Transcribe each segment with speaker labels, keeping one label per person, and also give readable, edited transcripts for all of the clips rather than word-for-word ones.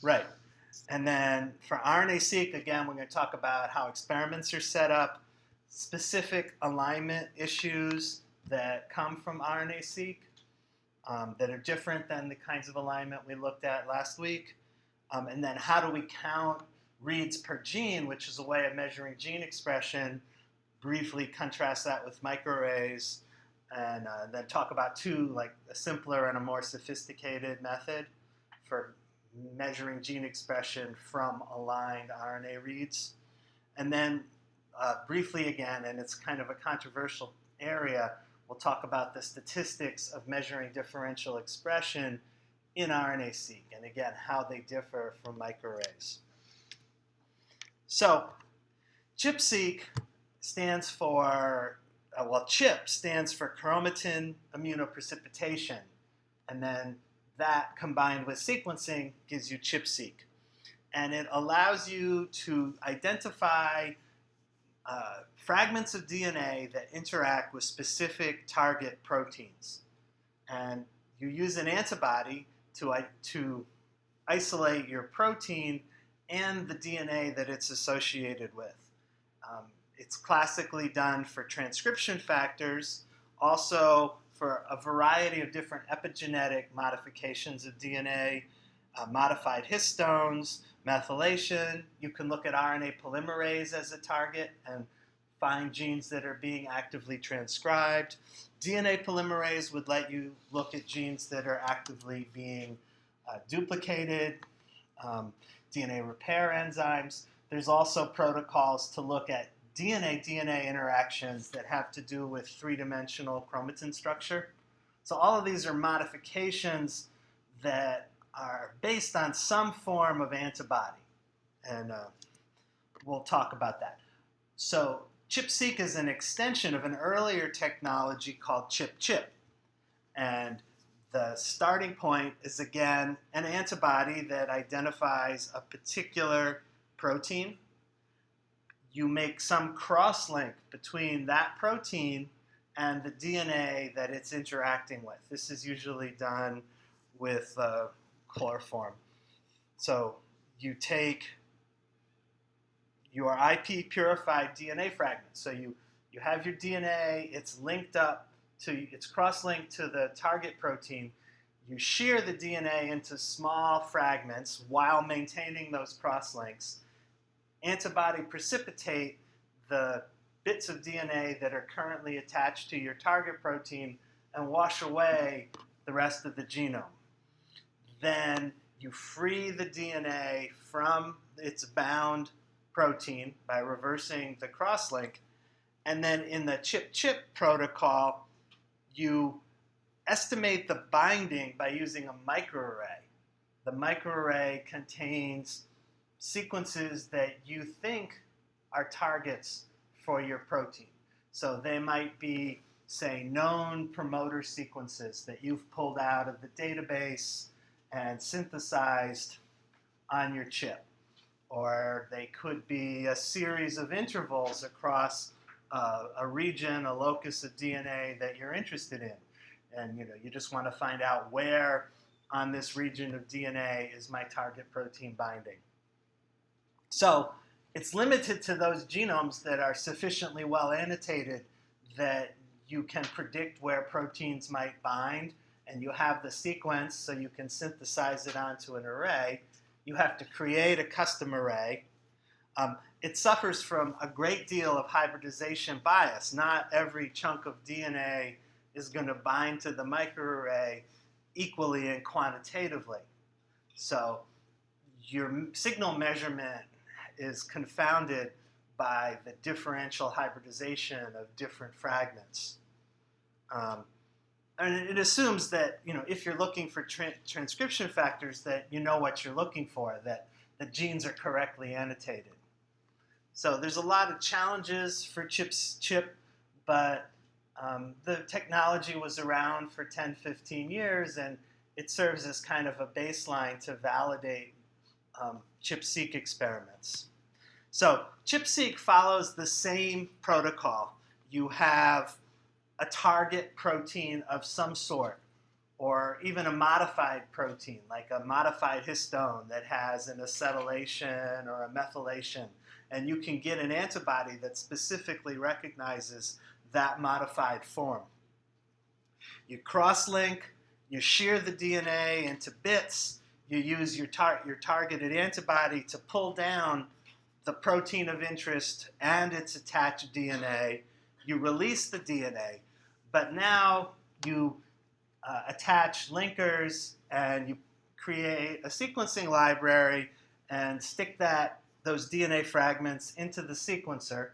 Speaker 1: Right. And then for RNA-seq, again, we're going to talk about how experiments are set up, specific alignment issues that come from RNA-seq that are different than the kinds of alignment we looked at last week. And then how do we count reads per gene, which is a way of measuring gene expression, briefly contrast that with microarrays, and then talk about two, like a simpler and a more sophisticated method for measuring gene expression from aligned RNA reads. And then briefly again, and it's kind of a controversial area, we'll talk about the statistics of measuring differential expression in RNA-seq, and again, how they differ from microarrays. So ChIP-seq stands for, ChIP stands for chromatin immunoprecipitation, and then that combined with sequencing gives you ChIP-seq. And it allows you to identify fragments of DNA that interact with specific target proteins. And you use an antibody to isolate your protein and the DNA that it's associated with. It's classically done for transcription factors, also for a variety of different epigenetic modifications of DNA, modified histones, methylation. You can look at RNA polymerase as a target and find genes that are being actively transcribed. DNA polymerase would let you look at genes that are actively being duplicated, DNA repair enzymes. There's also protocols to look at DNA-DNA interactions that have to do with three-dimensional chromatin structure. So all of these are modifications that are based on some form of antibody, and we'll talk about that. So ChIP-seq is an extension of an earlier technology called ChIP-chip, and the starting point is, again, an antibody that identifies a particular protein. You make some cross-link between that protein and the DNA that it's interacting with. This is usually done with chloroform. So you take your IP-purified DNA fragment. So you have your DNA, it's linked up it's cross-linked to the target protein. You shear the DNA into small fragments while maintaining those cross-links. Antibody precipitate the bits of DNA that are currently attached to your target protein and wash away the rest of the genome. Then you free the DNA from its bound protein by reversing the cross-link. And then in the ChIP-chip protocol, you estimate the binding by using a microarray. The microarray contains sequences that you think are targets for your protein. So they might be, say, known promoter sequences that you've pulled out of the database and synthesized on your chip. Or they could be a series of intervals across a region, a locus of DNA that you're interested in. And you just want to find out where on this region of DNA is my target protein binding. So it's limited to those genomes that are sufficiently well annotated that you can predict where proteins might bind, and you have the sequence so you can synthesize it onto an array. You have to create a custom array. It suffers from a great deal of hybridization bias. Not every chunk of DNA is going to bind to the microarray equally and quantitatively. So your signal measurement is confounded by the differential hybridization of different fragments. And it assumes that if you're looking for transcription factors, that you know what you're looking for, that the genes are correctly annotated. So there's a lot of challenges for ChIP, but the technology was around for 10, 15 years, and it serves as kind of a baseline to validate ChIP-seq experiments. So ChIP-seq follows the same protocol. You have a target protein of some sort, or even a modified protein, like a modified histone that has an acetylation or a methylation, and you can get an antibody that specifically recognizes that modified form. You cross-link, you shear the DNA into bits, you use your targeted antibody to pull down the protein of interest and its attached DNA, you release the DNA, but now you attach linkers and you create a sequencing library and stick those DNA fragments into the sequencer,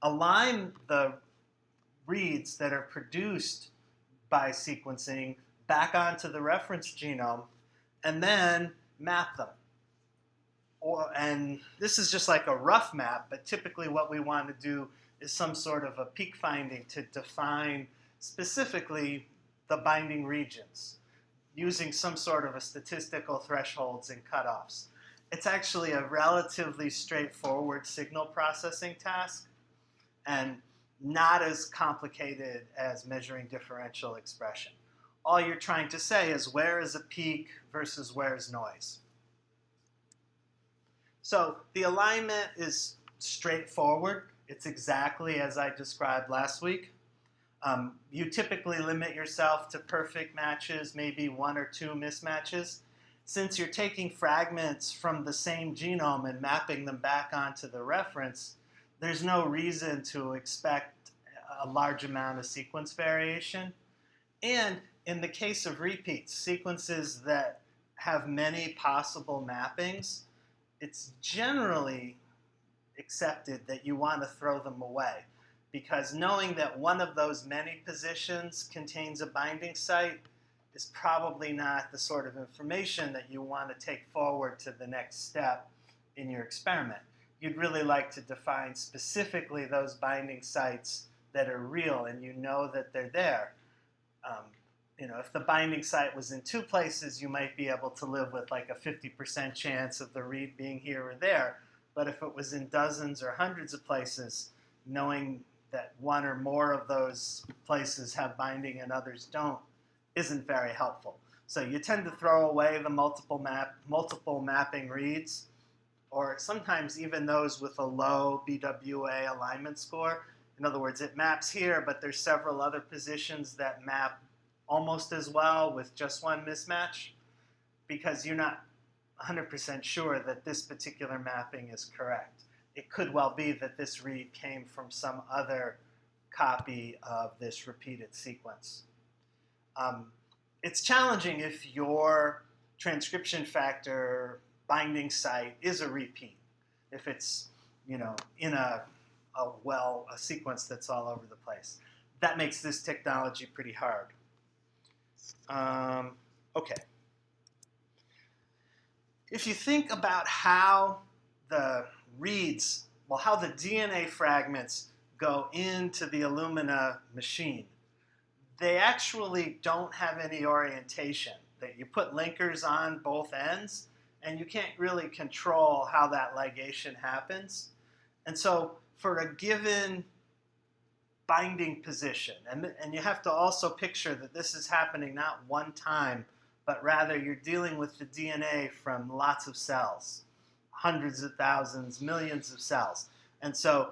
Speaker 1: align the reads that are produced by sequencing back onto the reference genome, and then map them. And this is just like a rough map, but typically what we want to do is some sort of a peak finding to define specifically the binding regions using some sort of a statistical thresholds and cutoffs. It's actually a relatively straightforward signal processing task and not as complicated as measuring differential expression. All you're trying to say is where is a peak versus where is noise. So the alignment is straightforward. It's exactly as I described last week. You typically limit yourself to perfect matches, maybe 1 or 2 mismatches. Since you're taking fragments from the same genome and mapping them back onto the reference, there's no reason to expect a large amount of sequence variation. And in the case of repeats, sequences that have many possible mappings, it's generally accepted that you want to throw them away, because knowing that one of those many positions contains a binding site is probably not the sort of information that you want to take forward to the next step in your experiment. You'd really like to define specifically those binding sites that are real and you know that they're there. If the binding site was in 2 places, you might be able to live with like a 50% chance of the read being here or there. But if it was in dozens or hundreds of places, knowing that 1 or more of those places have binding and others don't isn't very helpful. So you tend to throw away the multiple mapping reads, or sometimes even those with a low BWA alignment score. In other words, it maps here, but there's several other positions that map almost as well with just 1 mismatch, because you're not 100% sure that this particular mapping is correct. It could well be that this read came from some other copy of this repeated sequence. It's challenging if your transcription factor binding site is a repeat, if it's in a sequence that's all over the place. That makes this technology pretty hard. Okay. If you think about how the reads, how the DNA fragments go into the Illumina machine, they actually don't have any orientation. That you put linkers on both ends, and you can't really control how that ligation happens. And so for a given binding position, and you have to also picture that this is happening not one time, but rather you're dealing with the DNA from lots of cells, hundreds of thousands, millions of cells. And so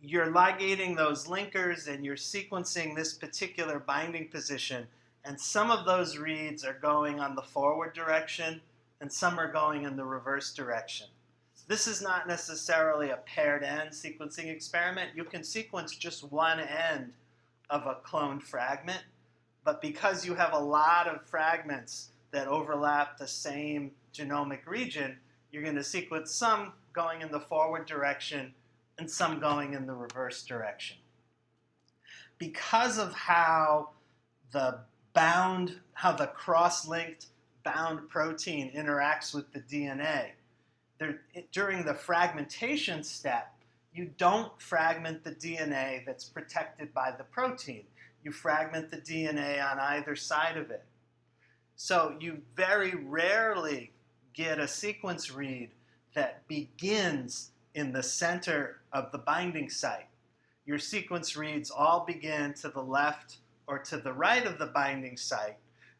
Speaker 1: you're ligating those linkers and you're sequencing this particular binding position, and some of those reads are going on the forward direction and some are going in the reverse direction. This is not necessarily a paired end sequencing experiment. You can sequence just one end of a cloned fragment, but because you have a lot of fragments that overlap the same genomic region, you're going to sequence some going in the forward direction and some going in the reverse direction. Because of how the cross-linked bound protein interacts with the DNA, during the fragmentation step, you don't fragment the DNA that's protected by the protein. You fragment the DNA on either side of it. So you very rarely get a sequence read that begins in the center of the binding site. Your sequence reads all begin to the left or to the right of the binding site,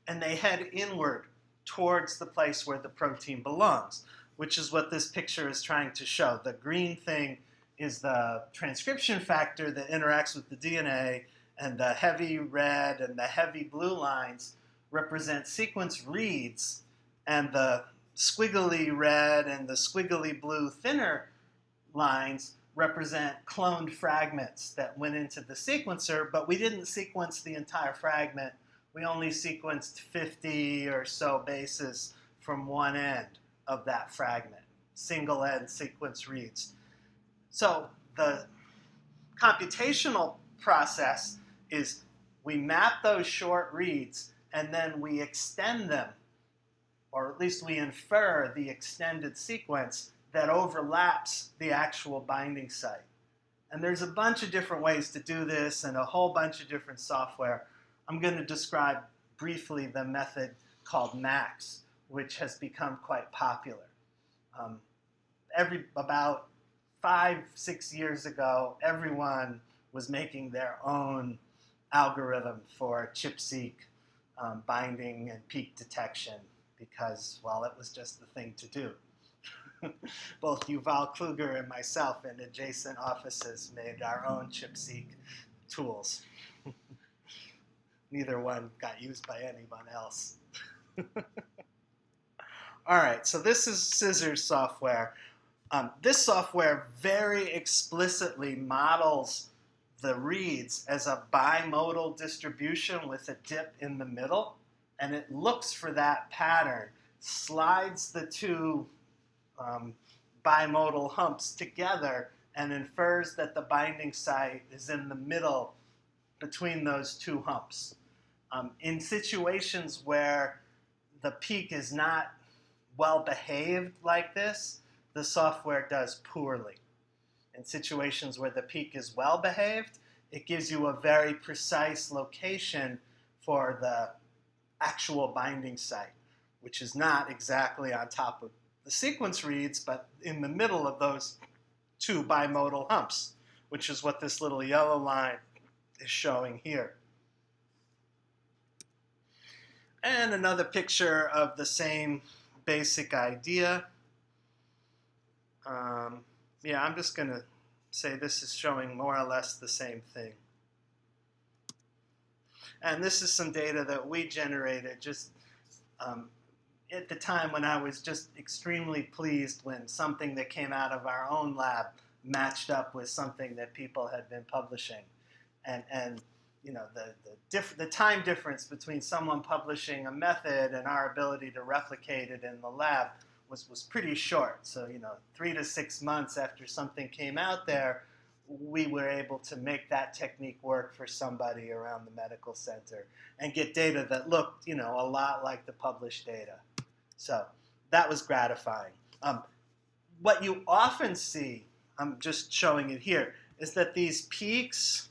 Speaker 1: and they head inward towards the place where the protein belongs, which is what this picture is trying to show. The green thing is the transcription factor that interacts with the DNA, and the heavy red and the heavy blue lines represent sequence reads, and the squiggly red and the squiggly blue thinner lines represent cloned fragments that went into the sequencer, but we didn't sequence the entire fragment. We only sequenced 50 or so bases from one end of that fragment, single end sequence reads. So the computational process is we map those short reads and then we extend them, or at least we infer the extended sequence that overlaps the actual binding site. And there's a bunch of different ways to do this and a whole bunch of different software. I'm going to describe briefly the method called MAX, which has become quite popular. About 5-6 years ago, everyone was making their own algorithm for ChIP-seq binding and peak detection because, well, it was just the thing to do. Both Yuval Kluger and myself in adjacent offices made our own ChIP-seq tools. Neither one got used by anyone else. All right, so this is Scissors software. This software very explicitly models the reads as a bimodal distribution with a dip in the middle, and it looks for that pattern, slides the two bimodal humps together, and infers that the binding site is in the middle between those two humps. In situations where the peak is not well behaved like this, the software does poorly. In situations where the peak is well behaved, it gives you a very precise location for the actual binding site, which is not exactly on top of the sequence reads, but in the middle of those two bimodal humps, which is what this little yellow line is showing here. And another picture of the same basic idea. Yeah, I'm just going to say this is showing more or less the same thing. And this is some data that we generated just at the time when I was just extremely pleased when something that came out of our own lab matched up with something that people had been publishing. And you know, the time difference between someone publishing a method and our ability to replicate it in the lab was pretty short. So, you know, 3 to 6 months after something came out there, we were able to make that technique work for somebody around the medical center and get data that looked, you know, a lot like the published data. So that was gratifying. What you often see, I'm just showing it here, is that these peaks,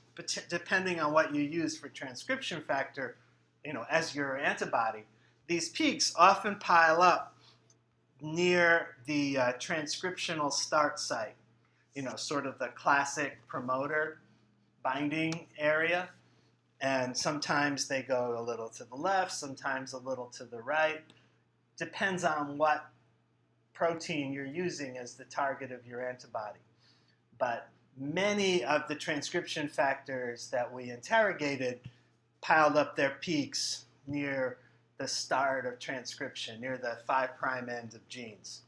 Speaker 1: depending on what you use for transcription factor, you know, as your antibody, these peaks often pile up near the transcriptional start site, you know, sort of the classic promoter binding area. And sometimes they go a little to the left, sometimes a little to the right. Depends on what protein you're using as the target of your antibody. But many of the transcription factors that we interrogated piled up their peaks near the start of transcription, near the 5' end of genes.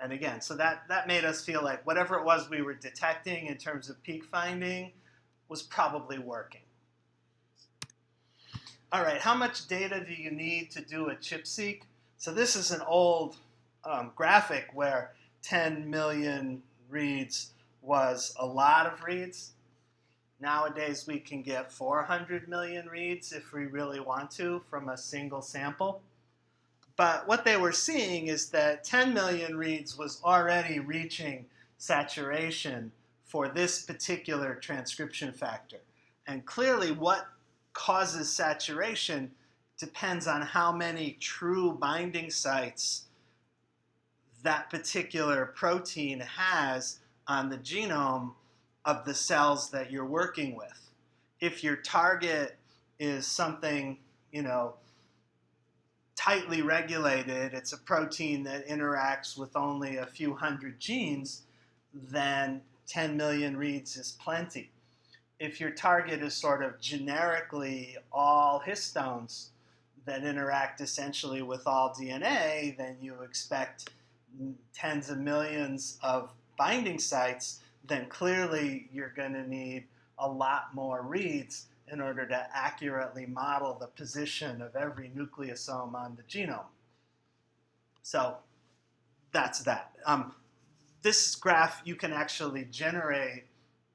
Speaker 1: And again, so that made us feel like whatever it was we were detecting in terms of peak finding was probably working. All right, how much data do you need to do a ChIP-seq? So this is an old graphic where 10 million reads was a lot of reads. Nowadays, we can get 400 million reads if we really want to from a single sample. But what they were seeing is that 10 million reads was already reaching saturation for this particular transcription factor. And clearly, what causes saturation depends on how many true binding sites that particular protein has on the genome of the cells that you're working with. If your target is something, tightly regulated, it's a protein that interacts with only a few hundred genes, then 10 million reads is plenty. If your target is sort of generically all histones that interact essentially with all DNA, then you expect tens of millions of binding sites, then clearly you're going to need a lot more reads in order to accurately model the position of every nucleosome on the genome. So that's that. This graph you can actually generate,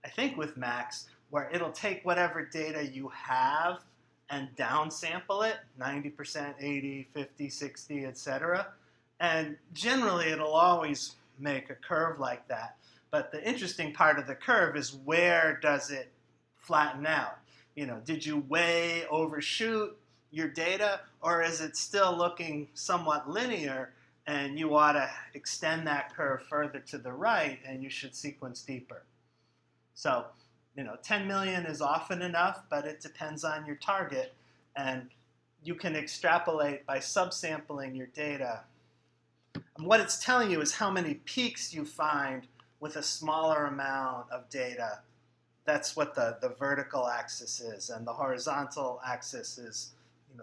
Speaker 1: I think with Max, where it'll take whatever data you have and downsample it, 90%, 80, 50, 60, etc. And generally it'll always make a curve like that. But the interesting part of the curve is where does it flatten out? Did you way overshoot your data, or is it still looking somewhat linear and you ought to extend that curve further to the right and you should sequence deeper? So, 10 million is often enough, but it depends on your target, and you can extrapolate by subsampling your data. And what it's telling you is how many peaks you find with a smaller amount of data. That's what the vertical axis is, and the horizontal axis is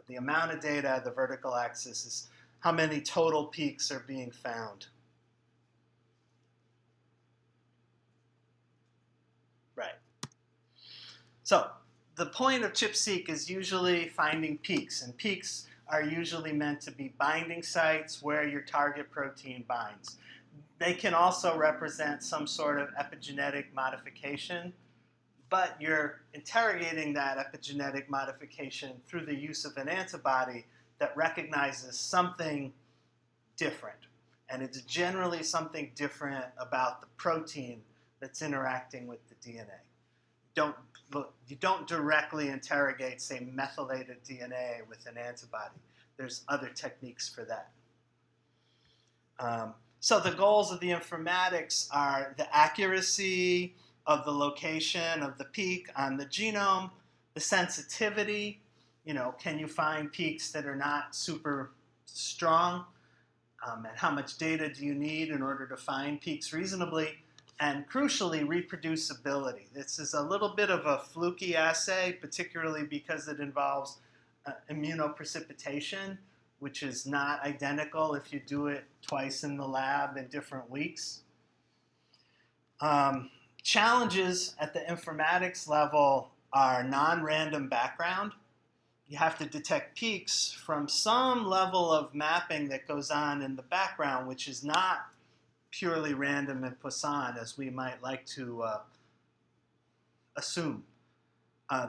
Speaker 1: the amount of data. The vertical axis is how many total peaks are being found. Right. So the point of ChIP-seq is usually finding peaks, and peaks are usually meant to be binding sites where your target protein binds. They can also represent some sort of epigenetic modification, but you're interrogating that epigenetic modification through the use of an antibody that recognizes something different. And it's generally something different about the protein that's interacting with the DNA. You don't directly interrogate, say, methylated DNA with an antibody. There's other techniques for that. So the goals of the informatics are the accuracy of the location of the peak on the genome, the sensitivity, can you find peaks that are not super strong, and how much data do you need in order to find peaks reasonably, and crucially, reproducibility. This is a little bit of a fluky assay, particularly because it involves immunoprecipitation, which is not identical if you do it twice in the lab in different weeks. Challenges at the informatics level are non-random background. You have to detect peaks from some level of mapping that goes on in the background, which is not purely random and Poisson, as we might like to assume.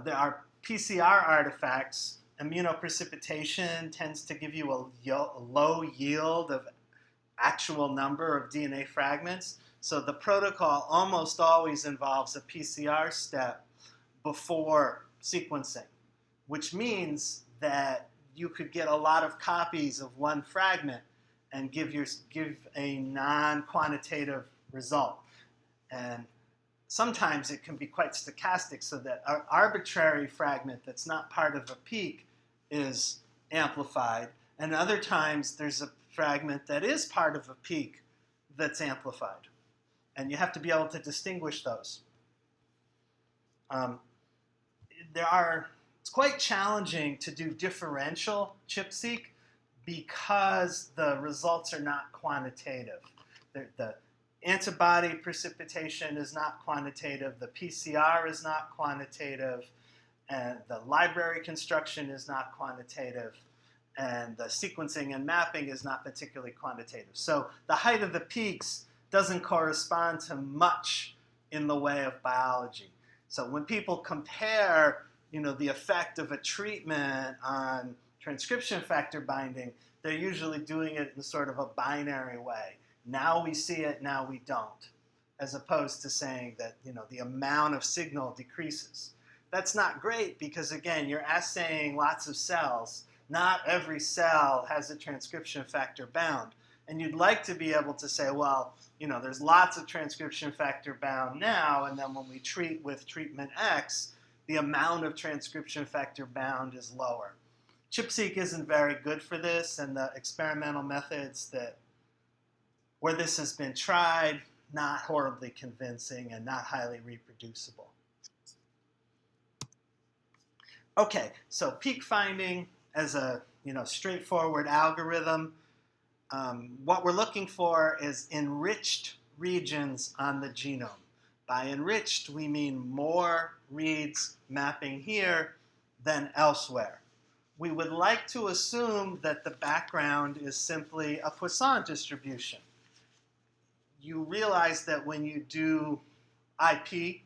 Speaker 1: There are PCR artifacts. Immunoprecipitation tends to give you a low yield of actual number of DNA fragments. So the protocol almost always involves a PCR step before sequencing, which means that you could get a lot of copies of one fragment and give a non-quantitative result. And sometimes it can be quite stochastic, so that an arbitrary fragment that's not part of a peak is amplified, and other times there's a fragment that is part of a peak that's amplified. And you have to be able to distinguish those. It's quite challenging to do differential ChIP-seq because the results are not quantitative. The antibody precipitation is not quantitative, the PCR is not quantitative, and the library construction is not quantitative, and the sequencing and mapping is not particularly quantitative. So the height of the peaks doesn't correspond to much in the way of biology. So when people compare, the effect of a treatment on transcription factor binding, they're usually doing it in sort of a binary way. Now we see it, now we don't, as opposed to saying that, the amount of signal decreases. That's not great because, again, you're assaying lots of cells. Not every cell has a transcription factor bound. And you'd like to be able to say, well, there's lots of transcription factor bound now, and then when we treat with treatment X, the amount of transcription factor bound is lower. ChIP-seq isn't very good for this, and the experimental methods where this has been tried, not horribly convincing and not highly reproducible. Okay, so peak finding as a straightforward algorithm, what we're looking for is enriched regions on the genome. By enriched, we mean more reads mapping here than elsewhere. We would like to assume that the background is simply a Poisson distribution. You realize that when you do IP,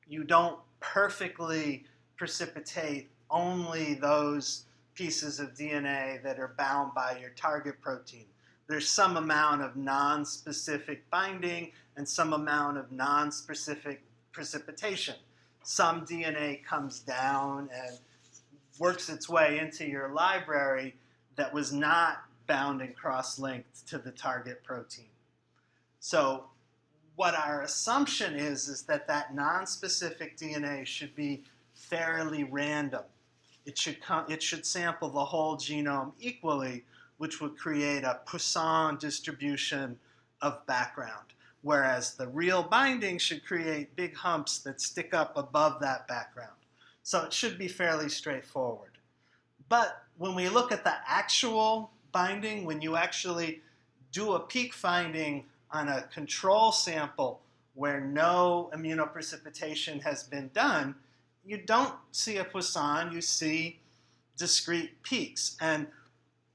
Speaker 1: you don't perfectly precipitate only those pieces of DNA that are bound by your target protein. There's some amount of non-specific binding and some amount of non-specific precipitation. Some DNA comes down and works its way into your library that was not bound and cross-linked to the target protein. So what our assumption is that that non-specific DNA should be fairly random. It should sample the whole genome equally, which would create a Poisson distribution of background, whereas the real binding should create big humps that stick up above that background. So it should be fairly straightforward. But when we look at the actual binding, when you actually do a peak finding on a control sample where no immunoprecipitation has been done, you don't see a Poisson, you see discrete peaks. And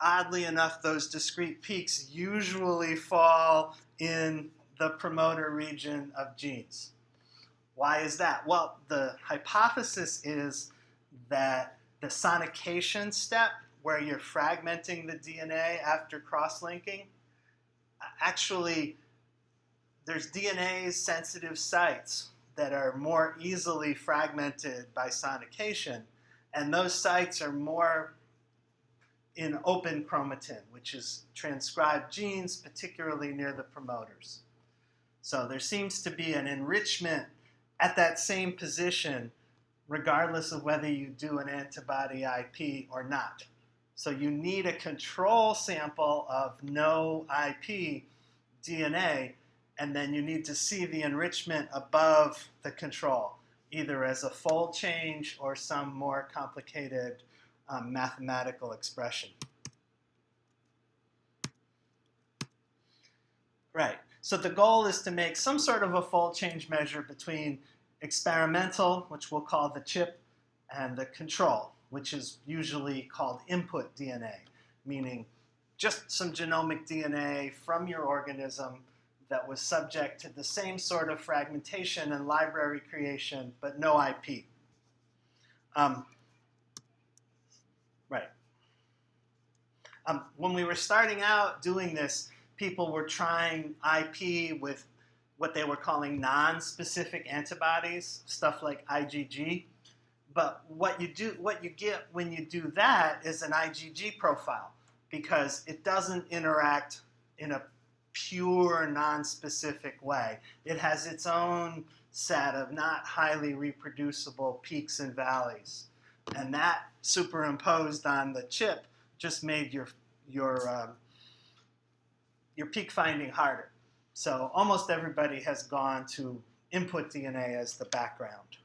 Speaker 1: oddly enough, those discrete peaks usually fall in the promoter region of genes. Why is that? Well, the hypothesis is that the sonication step, where you're fragmenting the DNA after cross-linking, actually there's DNA-sensitive sites that are more easily fragmented by sonication, and those sites are more in open chromatin, which is transcribed genes, particularly near the promoters. So there seems to be an enrichment at that same position, regardless of whether you do an antibody IP or not. So you need a control sample of no IP DNA, and then you need to see the enrichment above the control, either as a fold change or some more complicated mathematical expression. Right, so the goal is to make some sort of a fold change measure between experimental, which we'll call the ChIP, and the control, which is usually called input DNA, meaning just some genomic DNA from your organism that was subject to the same sort of fragmentation and library creation, but no IP. When we were starting out doing this, people were trying IP with what they were calling non-specific antibodies, stuff like IgG. But what you get when you do that is an IgG profile, because it doesn't interact in a pure non-specific way. It has its own set of not highly reproducible peaks and valleys. And that superimposed on the ChIP just made your peak finding harder. So almost everybody has gone to input DNA as the background.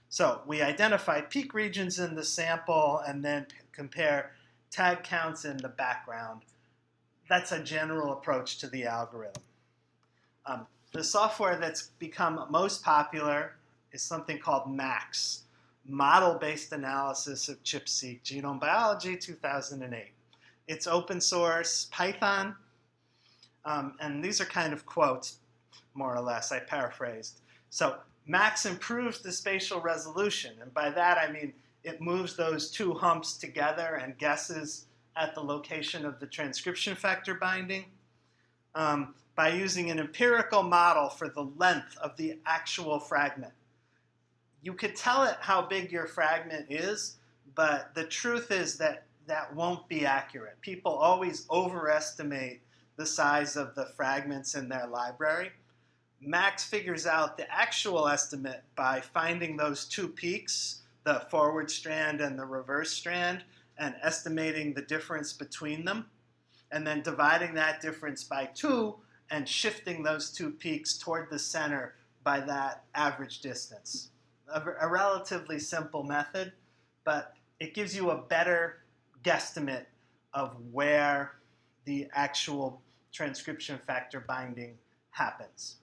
Speaker 1: So we identify peak regions in the sample and then compare tag counts in the background. That's a general approach to the algorithm. The software that's become most popular is something called MAX, Model-Based Analysis of ChIP-Seq, Genome Biology 2008. It's open source, Python, and these are kind of quotes, more or less, I paraphrased. So MAX improves the spatial resolution, and by that I mean it moves those two humps together and guesses at the location of the transcription factor binding by using an empirical model for the length of the actual fragment. You could tell it how big your fragment is, but the truth is that that won't be accurate. People always overestimate the size of the fragments in their library. Max figures out the actual estimate by finding those two peaks, the forward strand and the reverse strand, and estimating the difference between them, and then dividing that difference by 2 and shifting those two peaks toward the center by that average distance. A relatively simple method, but it gives you a better guesstimate of where the actual transcription factor binding happens.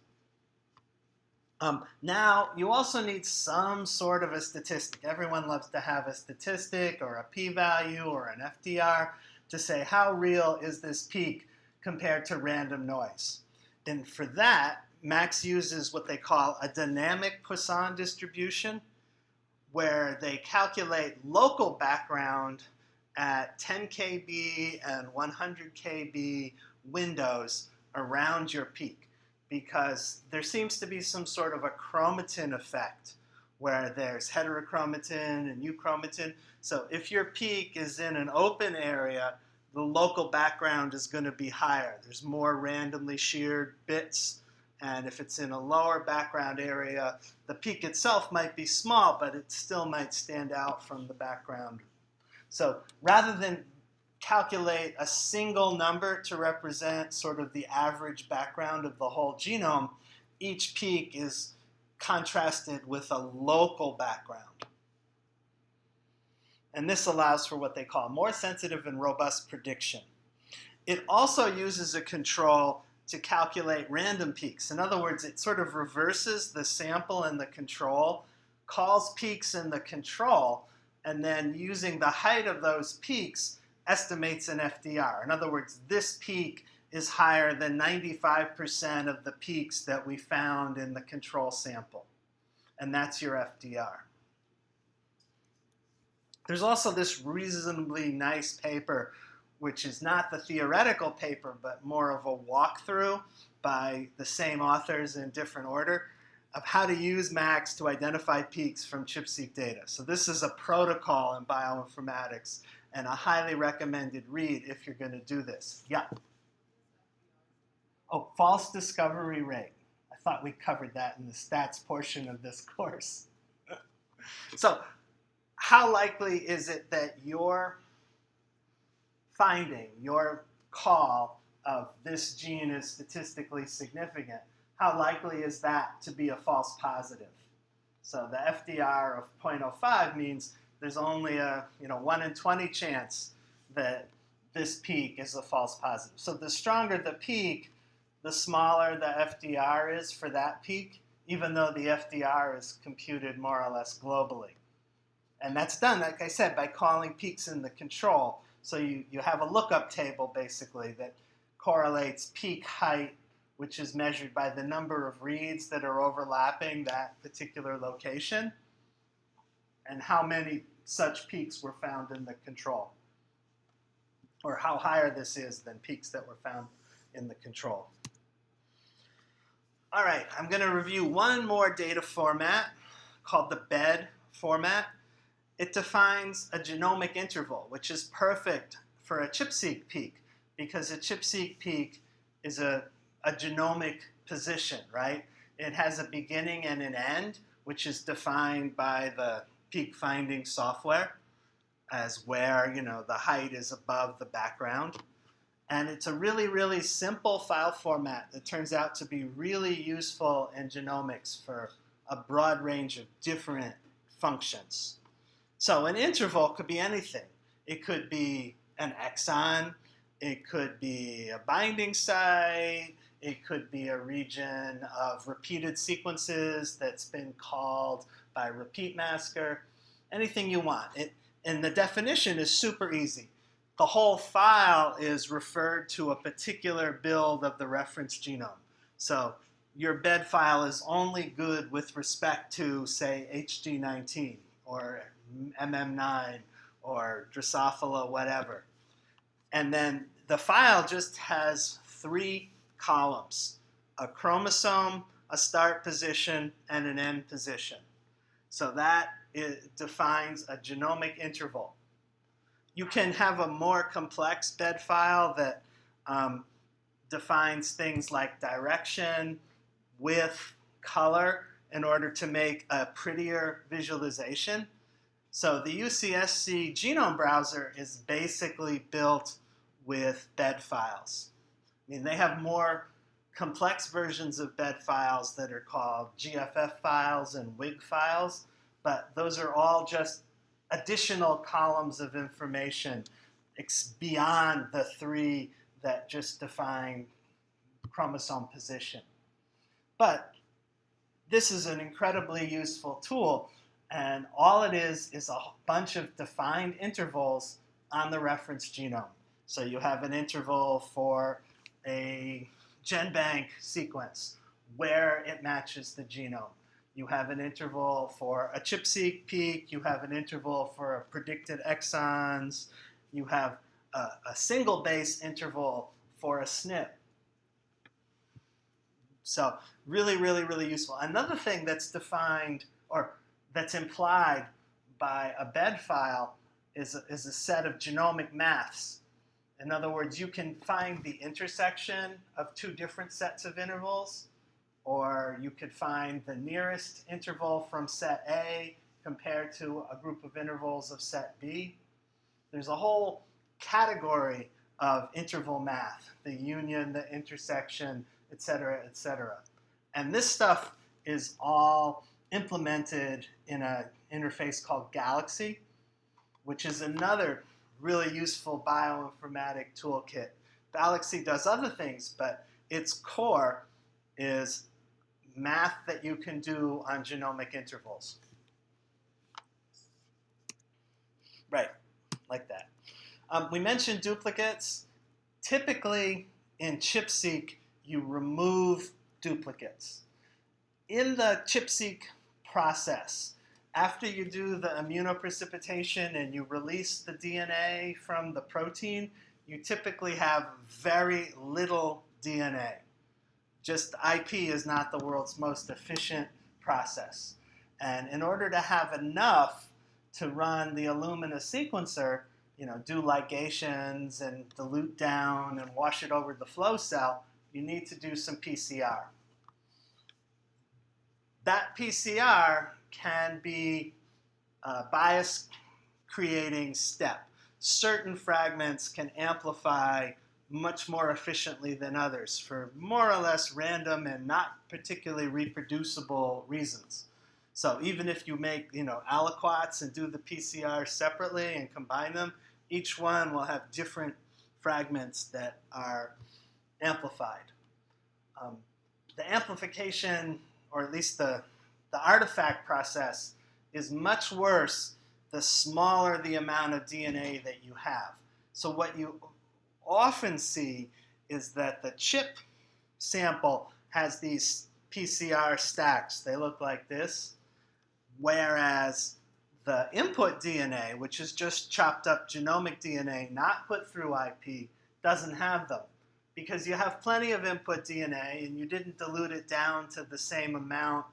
Speaker 1: Now, you also need some sort of a statistic. Everyone loves to have a statistic or a p-value or an FDR to say how real is this peak compared to random noise. And for that, Max uses what they call a dynamic Poisson distribution, where they calculate local background at 10 kb and 100 kb windows around your peak, because there seems to be some sort of a chromatin effect where there's heterochromatin and euchromatin. So if your peak is in an open area, the local background is going to be higher. There's more randomly sheared bits. And if it's in a lower background area, the peak itself might be small, but it still might stand out from the background. So rather than calculate a single number to represent sort of the average background of the whole genome, each peak is contrasted with a local background. And this allows for what they call more sensitive and robust prediction. It also uses a control to calculate random peaks. In other words, it sort of reverses the sample and the control, calls peaks in the control, and then using the height of those peaks, estimates an FDR. In other words, this peak is higher than 95% of the peaks that we found in the control sample. And that's your FDR. There's also this reasonably nice paper, which is not the theoretical paper, but more of a walkthrough by the same authors in different order, of how to use Max to identify peaks from ChIP-seq data. So this is a protocol in bioinformatics and a highly recommended read if you're going to do this. Yeah. Oh, false discovery rate. I thought we covered that in the stats portion of this course. So how likely is it that your finding, your call of this gene is statistically significant, how likely is that to be a false positive? So the FDR of 0.05 means there's only a 1 in 20 chance that this peak is a false positive. So the stronger the peak, the smaller the FDR is for that peak, even though the FDR is computed more or less globally. And that's done, like I said, by calling peaks in the control. So you have a lookup table, basically, that correlates peak height, which is measured by the number of reads that are overlapping that particular location, and how many such peaks were found in the control, or how higher this is than peaks that were found in the control. All right, I'm going to review one more data format called the BED format. It defines a genomic interval, which is perfect for a ChIP-seq peak, because a ChIP-seq peak is a genomic position, right? It has a beginning and an end, which is defined by the peak finding software as where, the height is above the background. And it's a really, really simple file format that turns out to be really useful in genomics for a broad range of different functions. So an interval could be anything. It could be an exon, it could be a binding site, it could be a region of repeated sequences that's been called by repeat masker, anything you want. And the definition is super easy. The whole file is referred to a particular build of the reference genome. So your BED file is only good with respect to, say, HG19 or MM9 or Drosophila, whatever. And then the file just has 3 columns: a chromosome, a start position, and an end position. So that defines a genomic interval. You can have a more complex BED file that defines things like direction, with color in order to make a prettier visualization. So the UCSC genome browser is basically built with bed files. I mean, they have more complex versions of bed files that are called GFF files and WIG files, but those are all just additional columns of information beyond the 3 that just define chromosome position. But this is an incredibly useful tool, and all it is a bunch of defined intervals on the reference genome. So you have an interval for a GenBank sequence where it matches the genome. You have an interval for a ChIP-seq peak. You have an interval for predicted exons. You have a single base interval for a SNP. So really, really, really useful. Another thing that's defined or that's implied by a bed file is a set of genomic maths. In other words, you can find the intersection of 2 different sets of intervals, or you could find the nearest interval from set A compared to a group of intervals of set B. There's a whole category of interval math, the union, the intersection, et cetera, et cetera. And this stuff is all implemented in an interface called Galaxy, which is another really useful bioinformatic toolkit. Galaxy does other things, but its core is math that you can do on genomic intervals. Right, like that. We mentioned duplicates. Typically, in ChIP-seq, you remove duplicates. In the ChIP-seq process, after you do the immunoprecipitation and you release the DNA from the protein, you typically have very little DNA. Just IP is not the world's most efficient process. And in order to have enough to run the Illumina sequencer, do ligations and dilute down and wash it over the flow cell, you need to do some PCR. That PCR can be a bias creating step. Certain fragments can amplify much more efficiently than others for more or less random and not particularly reproducible reasons. So even if you make aliquots and do the PCR separately and combine them, each one will have different fragments that are amplified. The amplification, or at least the artifact process, is much worse the smaller the amount of DNA that you have. So what you often see is that the ChIP sample has these PCR stacks. They look like this, whereas the input DNA, which is just chopped up genomic DNA, not put through IP, doesn't have them, because you have plenty of input DNA and you didn't dilute it down to the same amount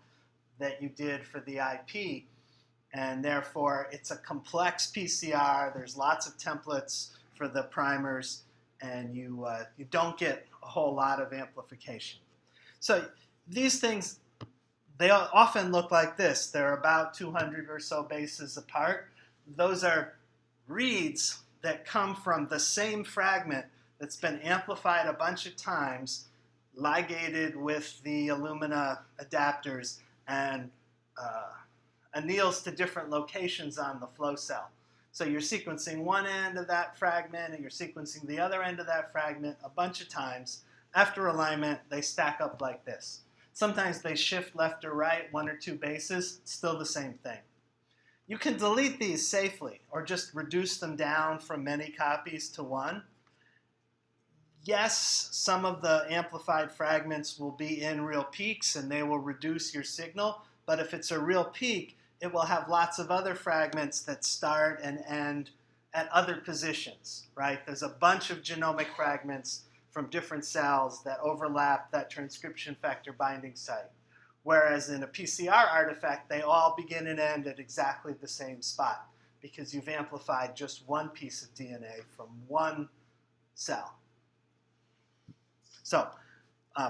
Speaker 1: that you did for the IP, and therefore it's a complex PCR. There's lots of templates for the primers, and you don't get a whole lot of amplification. So these things, they often look like this. They're about 200 or so bases apart. Those are reads that come from the same fragment that's been amplified a bunch of times, ligated with the Illumina adapters, and anneals to different locations on the flow cell. So you're sequencing one end of that fragment and you're sequencing the other end of that fragment a bunch of times. After alignment, they stack up like this. Sometimes they shift left or right, 1 or 2 bases, still the same thing. You can delete these safely or just reduce them down from many copies to 1. Yes, some of the amplified fragments will be in real peaks and they will reduce your signal, but if it's a real peak, it will have lots of other fragments that start and end at other positions, right? There's a bunch of genomic fragments from different cells that overlap that transcription factor binding site. Whereas in a PCR artifact, they all begin and end at exactly the same spot because you've amplified just one piece of DNA from one cell. So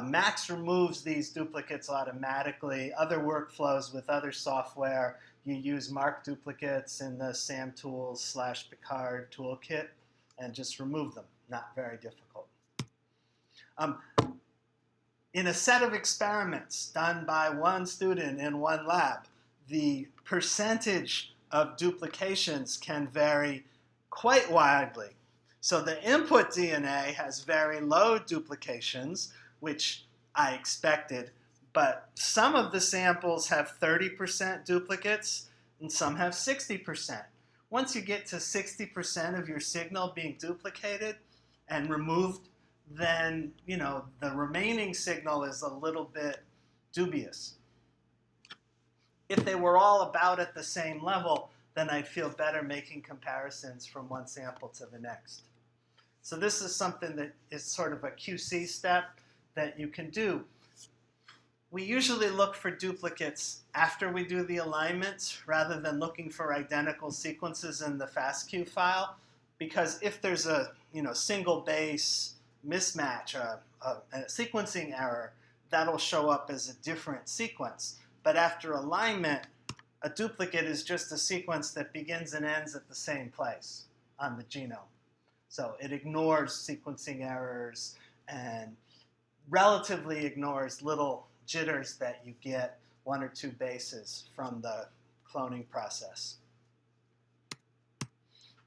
Speaker 1: Max removes these duplicates automatically. Other workflows with other software, you use mark duplicates in the SAMtools/Picard toolkit and just remove them. Not very difficult. In a set of experiments done by one student in one lab, the percentage of duplications can vary quite widely. So the input DNA has very low duplications, which I expected, but some of the samples have 30% duplicates and some have 60%. Once you get to 60% of your signal being duplicated and removed, then the remaining signal is a little bit dubious. If they were all about at the same level, then I'd feel better making comparisons from one sample to the next. So this is something that is sort of a QC step that you can do. We usually look for duplicates after we do the alignments rather than looking for identical sequences in the FASTQ file, because if there's a single base mismatch, a sequencing error, that'll show up as a different sequence. But after alignment, a duplicate is just a sequence that begins and ends at the same place on the genome. So it ignores sequencing errors and relatively ignores little jitters that you get 1 or 2 bases from the cloning process.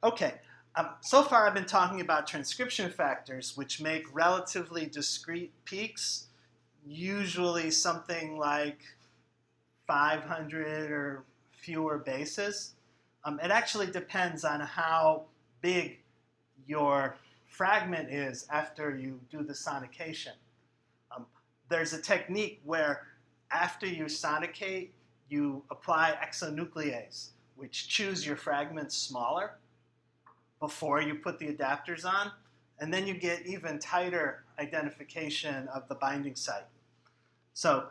Speaker 1: Okay, so far I've been talking about transcription factors, which make relatively discrete peaks, usually something like 500 or fewer bases. It actually depends on how big your fragment is after you do the sonication. There's a technique where after you sonicate, you apply exonuclease, which chews your fragments smaller before you put the adapters on, and then you get even tighter identification of the binding site. So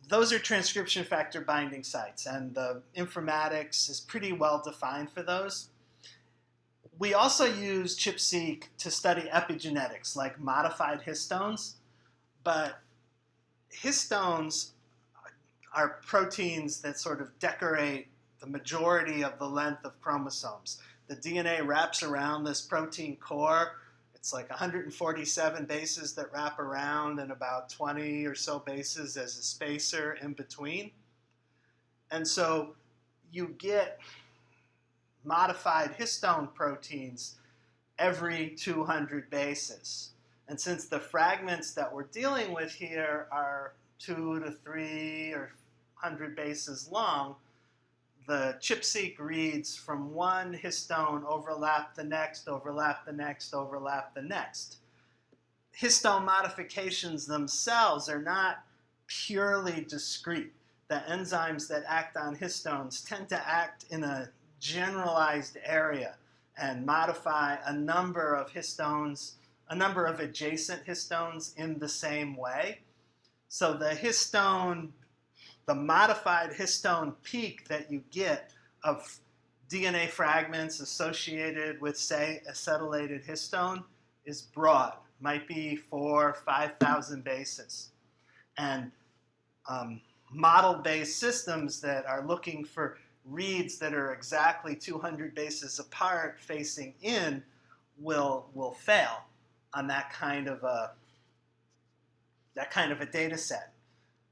Speaker 1: those are transcription factor binding sites, and the informatics is pretty well defined for those. We also use ChIP-seq to study epigenetics, like modified histones, but histones are proteins that sort of decorate the majority of the length of chromosomes. The DNA wraps around this protein core. It's like 147 bases that wrap around and about 20 or so bases as a spacer in between. And so you get modified histone proteins every 200 bases. And since the fragments that we're dealing with here are 2 to 3 or 100 bases long, the ChIP-seq reads from one histone overlap the next, overlap the next, overlap the next. Histone modifications themselves are not purely discrete. The enzymes that act on histones tend to act in a generalized area and modify a number of histones, a number of adjacent histones in the same way. So the modified histone peak that you get of DNA fragments associated with, say, acetylated histone is broad, might be 4,000 or 5,000 bases. And model-based systems that are looking for reads that are exactly 200 bases apart facing in will fail on that kind of a data set.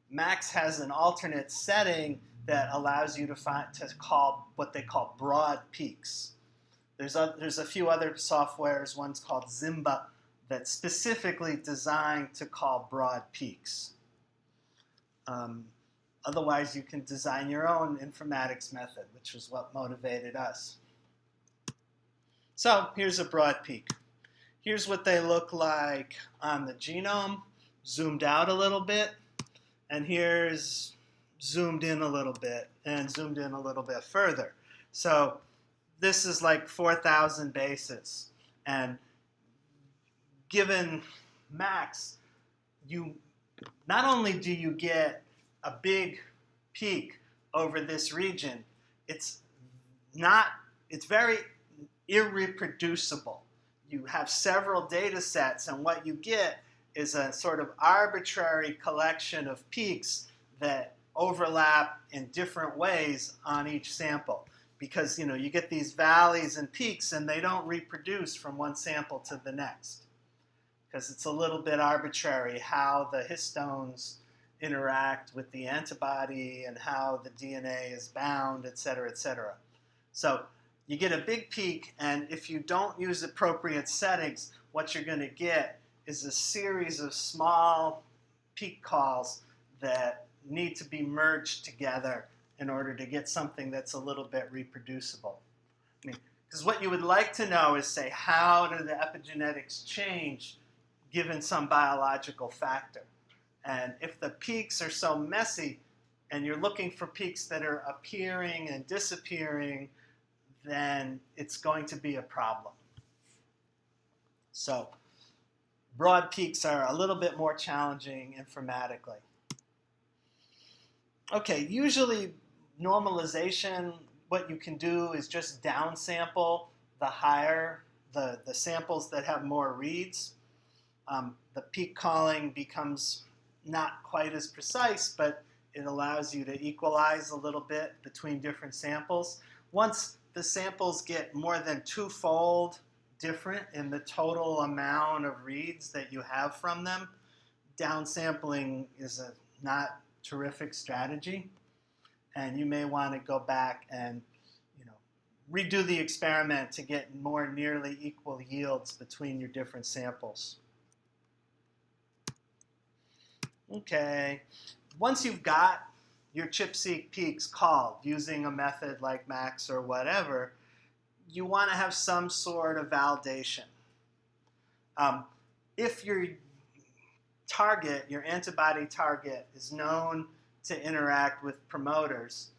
Speaker 1: Max has an alternate setting that allows you to call what they call broad peaks. There's a few other softwares. One's called Zimba that's specifically designed to call broad peaks. Otherwise, you can design your own informatics method, which is what motivated us. So here's a broad peak. Here's what they look like on the genome, zoomed out a little bit. And here's zoomed in a little bit and zoomed in a little bit further. So this is like 4,000 bases. And given Max, not only do you get a big peak over this region, it's very irreproducible. You have several data sets, and what you get is a sort of arbitrary collection of peaks that overlap in different ways on each sample. Because you get these valleys and peaks, and they don't reproduce from one sample to the next. Because it's a little bit arbitrary how the histones interact with the antibody and how the DNA is bound, et cetera, et cetera. So you get a big peak, and if you don't use appropriate settings, what you're going to get is a series of small peak calls that need to be merged together in order to get something that's a little bit reproducible. Because what you would like to know is, say, how do the epigenetics change given some biological factor? And if the peaks are so messy and you're looking for peaks that are appearing and disappearing, then it's going to be a problem. So broad peaks are a little bit more challenging informatically. Okay, usually normalization, what you can do is just downsample the higher, the samples that have more reads. The peak calling becomes not quite as precise, but it allows you to equalize a little bit between different samples. Once the samples get more than twofold different in the total amount of reads that you have from them, downsampling is a not terrific strategy. And you may want to go back and redo the experiment to get more nearly equal yields between your different samples. Okay, once you've got your ChIP-seq peaks called using a method like MAX or whatever, you want to have some sort of validation. If your target, your antibody target, is known to interact with promoters,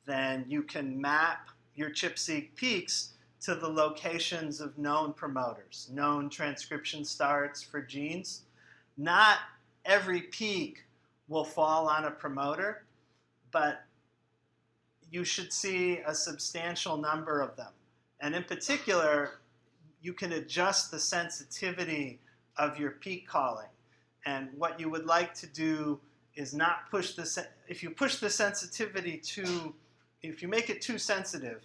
Speaker 1: then you can map your ChIP-seq peaks to the locations of known promoters, known transcription starts for genes. Not every peak will fall on a promoter, but you should see a substantial number of them. And in particular, you can adjust the sensitivity of your peak calling. And what you would like to do is not push the, if you push the sensitivity if you make it too sensitive,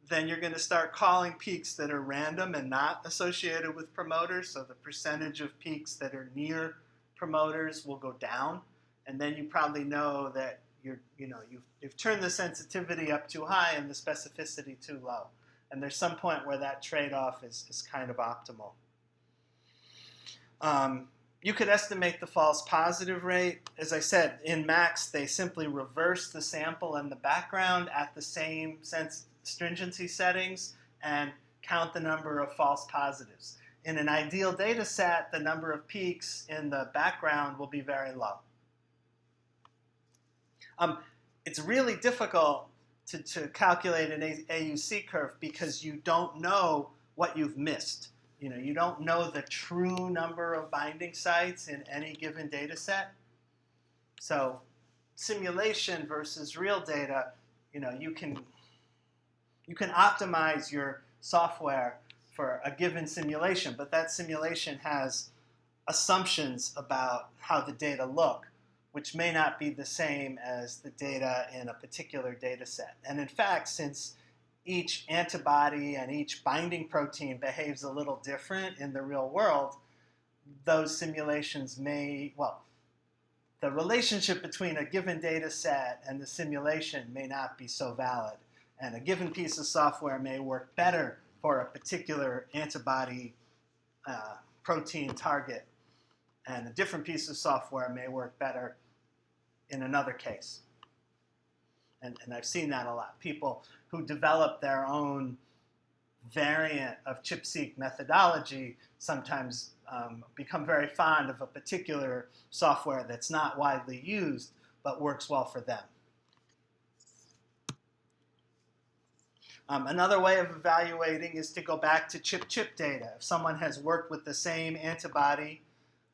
Speaker 1: then you're going to start calling peaks that are random and not associated with promoters. So the percentage of peaks that are near promoters will go down. And then you probably know that you've turned the sensitivity up too high and the specificity too low. And there's some point where that trade-off is kind of optimal. You could estimate the false positive rate. As I said, in MAX, they simply reverse the sample and the background at the same stringency settings and count the number of false positives. In an ideal data set, the number of peaks in the background will be very low. It's really difficult to calculate an AUC curve because you don't know what you've missed. You don't know the true number of binding sites in any given data set. So simulation versus real data, you can optimize your software for a given simulation, but that simulation has assumptions about how the data look, which may not be the same as the data in a particular data set. And in fact, since each antibody and each binding protein behaves a little different in the real world, those simulations the relationship between a given data set and the simulation may not be so valid. And a given piece of software may work better for a particular antibody protein target, and a different piece of software may work better in another case. And I've seen that a lot. People who develop their own variant of ChIP-seq methodology sometimes become very fond of a particular software that's not widely used but works well for them. Another way of evaluating is to go back to ChIP-chip data. If someone has worked with the same antibody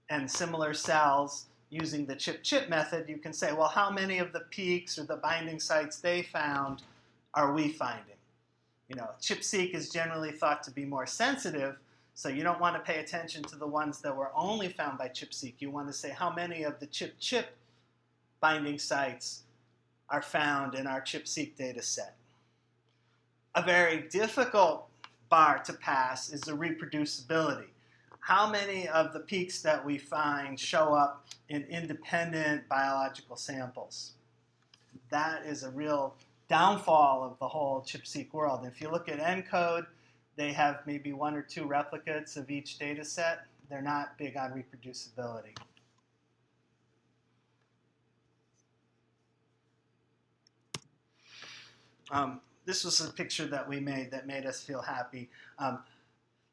Speaker 1: and similar cells using the ChIP-chip method, you can say, well, how many of the peaks or the binding sites they found are we finding? ChIP-seq is generally thought to be more sensitive, So you don't want to pay attention to the ones that were only found by ChIP-seq. You want to say how many of the ChIP-chip binding sites are found in our ChIP-seq data set. A very difficult bar to pass is the reproducibility. How many of the peaks that we find show up in independent biological samples? That is a real downfall of the whole ChIP-seq world. And if you look at ENCODE, they have maybe 1 or 2 replicates of each data set. They're not big on reproducibility. This was a picture that we made that made us feel happy.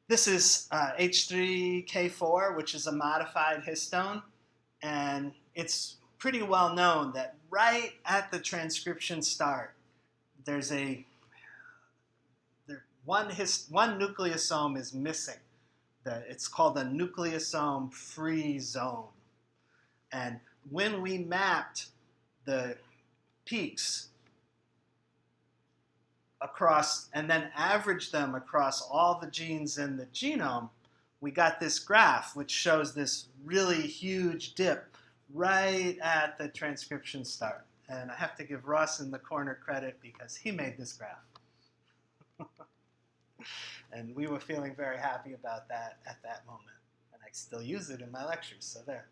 Speaker 1: This is H3K4, which is a modified histone. And it's pretty well known that right at the transcription start, there's one nucleosome is missing. It's called a nucleosome-free zone. And when we mapped the peaks across and then averaged them across all the genes in the genome, we got this graph which shows this really huge dip right at the transcription start. And I have to give Ross in the corner credit because he made this graph. And we were feeling very happy about that at that moment. And I still use it in my lectures, so there.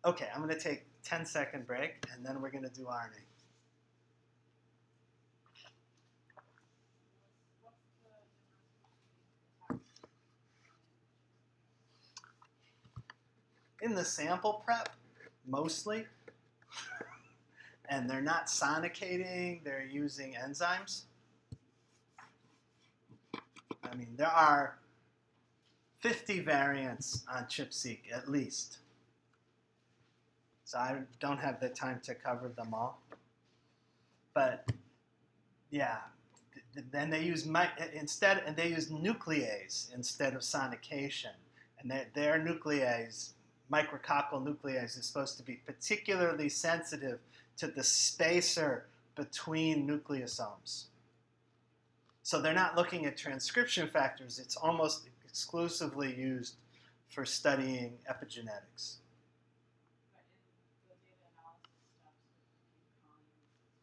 Speaker 1: Okay, I'm going to take a 10-second break, and then we're going to do RNA. In the sample prep, mostly, and they're not sonicating, they're using enzymes. I mean, there are 50 variants on ChIP-seq at least. So I don't have the time to cover them all. But yeah, then they use they use nuclease instead of sonication. And their nuclease, micrococcal nuclease, is supposed to be particularly sensitive to the spacer between nucleosomes. So they're not looking at transcription factors. It's almost exclusively used for studying epigenetics.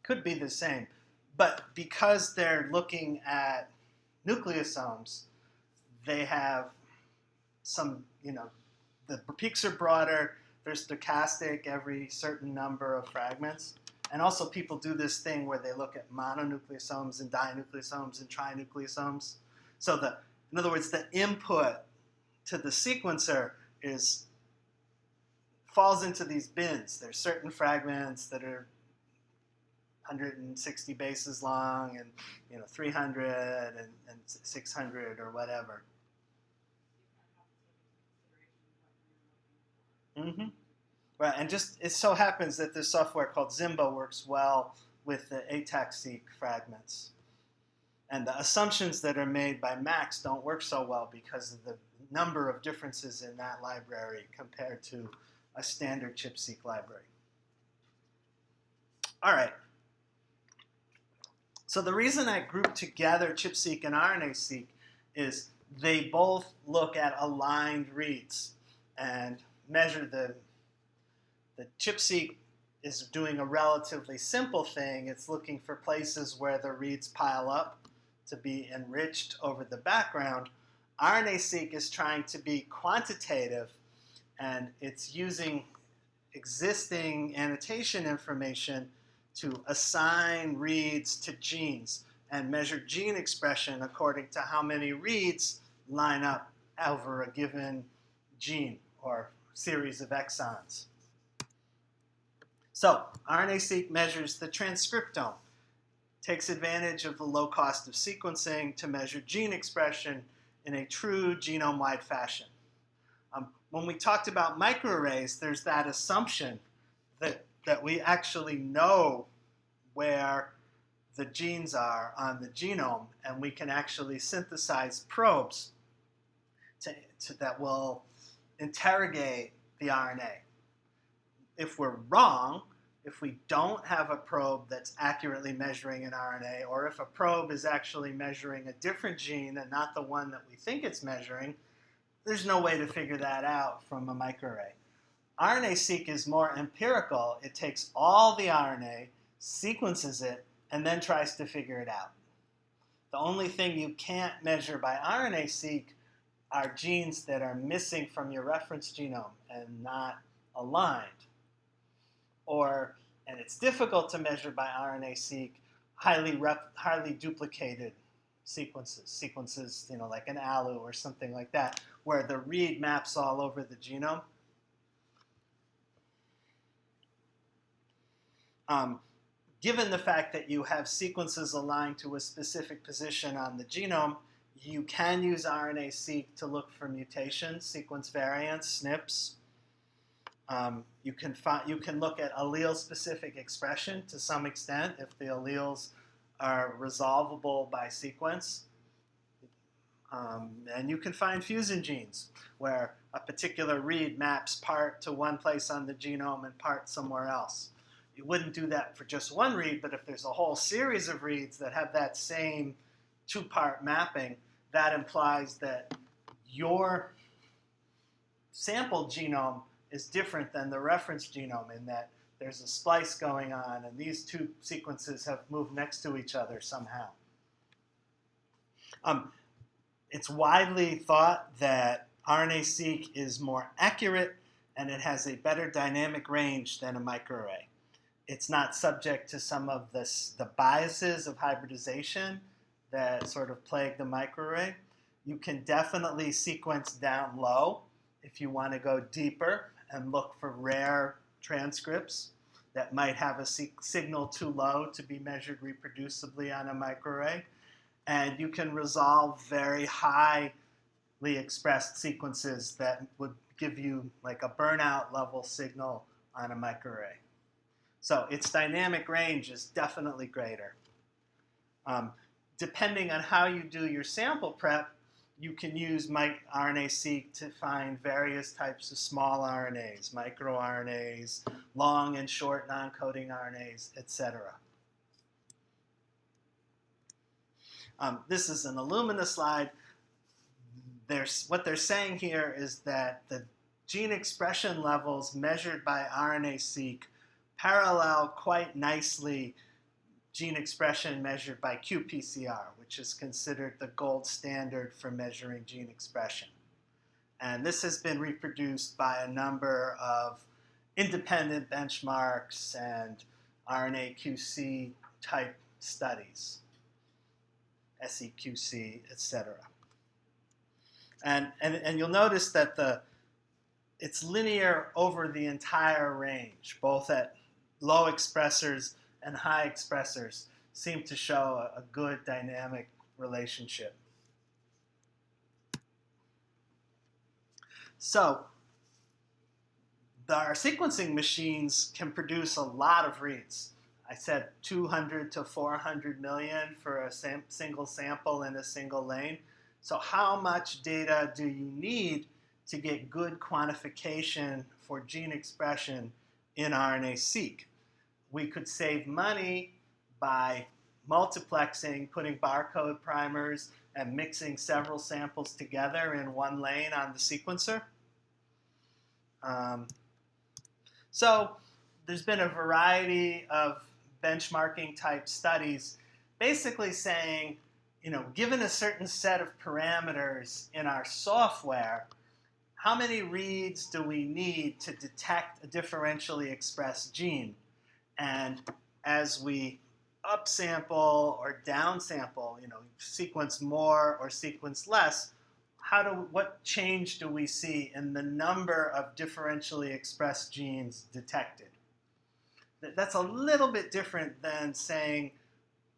Speaker 1: Could be the same. But because they're looking at nucleosomes, they have some, the peaks are broader. They're stochastic every certain number of fragments. And also people do this thing where they look at mononucleosomes and dinucleosomes and trinucleosomes. So in other words, the input to the sequencer falls into these bins. There's certain fragments that are 160 bases long and 300 and 600 or whatever. Mm-hmm. Right, and it so happens that this software called Zimba works well with the ATAC-seq fragments. And the assumptions that are made by Max don't work so well because of the number of differences in that library compared to a standard ChIP-seq library. All right. So the reason I grouped together ChIP-seq and RNA-seq is they both look at aligned reads and measure the ChIP-seq is doing a relatively simple thing. It's looking for places where the reads pile up to be enriched over the background. RNA-seq is trying to be quantitative, and it's using existing annotation information to assign reads to genes and measure gene expression according to how many reads line up over a given gene or series of exons. So RNA-seq measures the transcriptome, takes advantage of the low cost of sequencing to measure gene expression in a true genome-wide fashion. When we talked about microarrays, there's that assumption that we actually know where the genes are on the genome, and we can actually synthesize probes that will interrogate the RNA. If we're wrong, if we don't have a probe that's accurately measuring an RNA, or if a probe is actually measuring a different gene and not the one that we think it's measuring, there's no way to figure that out from a microarray. RNA-seq is more empirical. It takes all the RNA, sequences it, and then tries to figure it out. The only thing you can't measure by RNA-seq are genes that are missing from your reference genome and not aligned. And it's difficult to measure by RNA-seq highly duplicated sequences, like an ALU or something like that, where the read maps all over the genome. Given the fact that you have sequences aligned to a specific position on the genome, you can use RNA-seq to look for mutations, sequence variants, SNPs. You can look at allele-specific expression to some extent if the alleles are resolvable by sequence. And you can find fusion genes where a particular read maps part to one place on the genome and part somewhere else. You wouldn't do that for just one read, but if there's a whole series of reads that have that same two-part mapping, that implies that your sample genome is different than the reference genome in that there's a splice going on and these two sequences have moved next to each other somehow. It's widely thought that RNA-seq is more accurate and it has a better dynamic range than a microarray. It's not subject to some of the biases of hybridization that sort of plague the microarray. You can definitely sequence down low if you want to go deeper and look for rare transcripts that might have a signal too low to be measured reproducibly on a microarray. And you can resolve very highly expressed sequences that would give you like a burnout level signal on a microarray. So its dynamic range is definitely greater. Depending on how you do your sample prep, you can use RNA-seq to find various types of small RNAs, microRNAs, long and short non-coding RNAs, etc. This is an Illumina slide. What they're saying here is that the gene expression levels measured by RNA-seq parallel quite nicely gene expression measured by qPCR, which is considered the gold standard for measuring gene expression. And this has been reproduced by a number of independent benchmarks and RNA-QC type studies, SEQC, etc. And you'll notice that it's linear over the entire range, both at low expressors and high expressors seem to show a good dynamic relationship. So our sequencing machines can produce a lot of reads. I said 200 to 400 million for a single sample in a single lane. So how much data do you need to get good quantification for gene expression in RNA-seq? We could save money by multiplexing, putting barcode primers, and mixing several samples together in one lane on the sequencer. So there's been a variety of benchmarking type studies basically saying, given a certain set of parameters in our software, how many reads do we need to detect a differentially expressed gene? And as we upsample or downsample, sequence more or sequence less, what change do we see in the number of differentially expressed genes detected? That's a little bit different than saying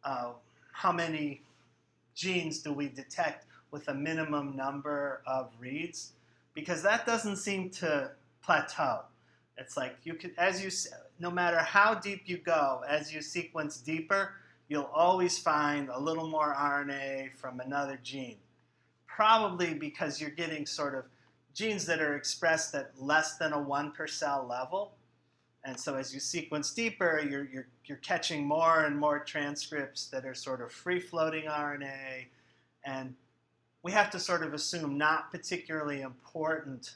Speaker 1: how many genes do we detect with a minimum number of reads, because that doesn't seem to plateau. It's like no matter how deep you go, as you sequence deeper, you'll always find a little more RNA from another gene. Probably because you're getting sort of genes that are expressed at less than a 1 per cell level. And so as you sequence deeper, you're catching more and more transcripts that are sort of free-floating RNA, and we have to sort of assume not particularly important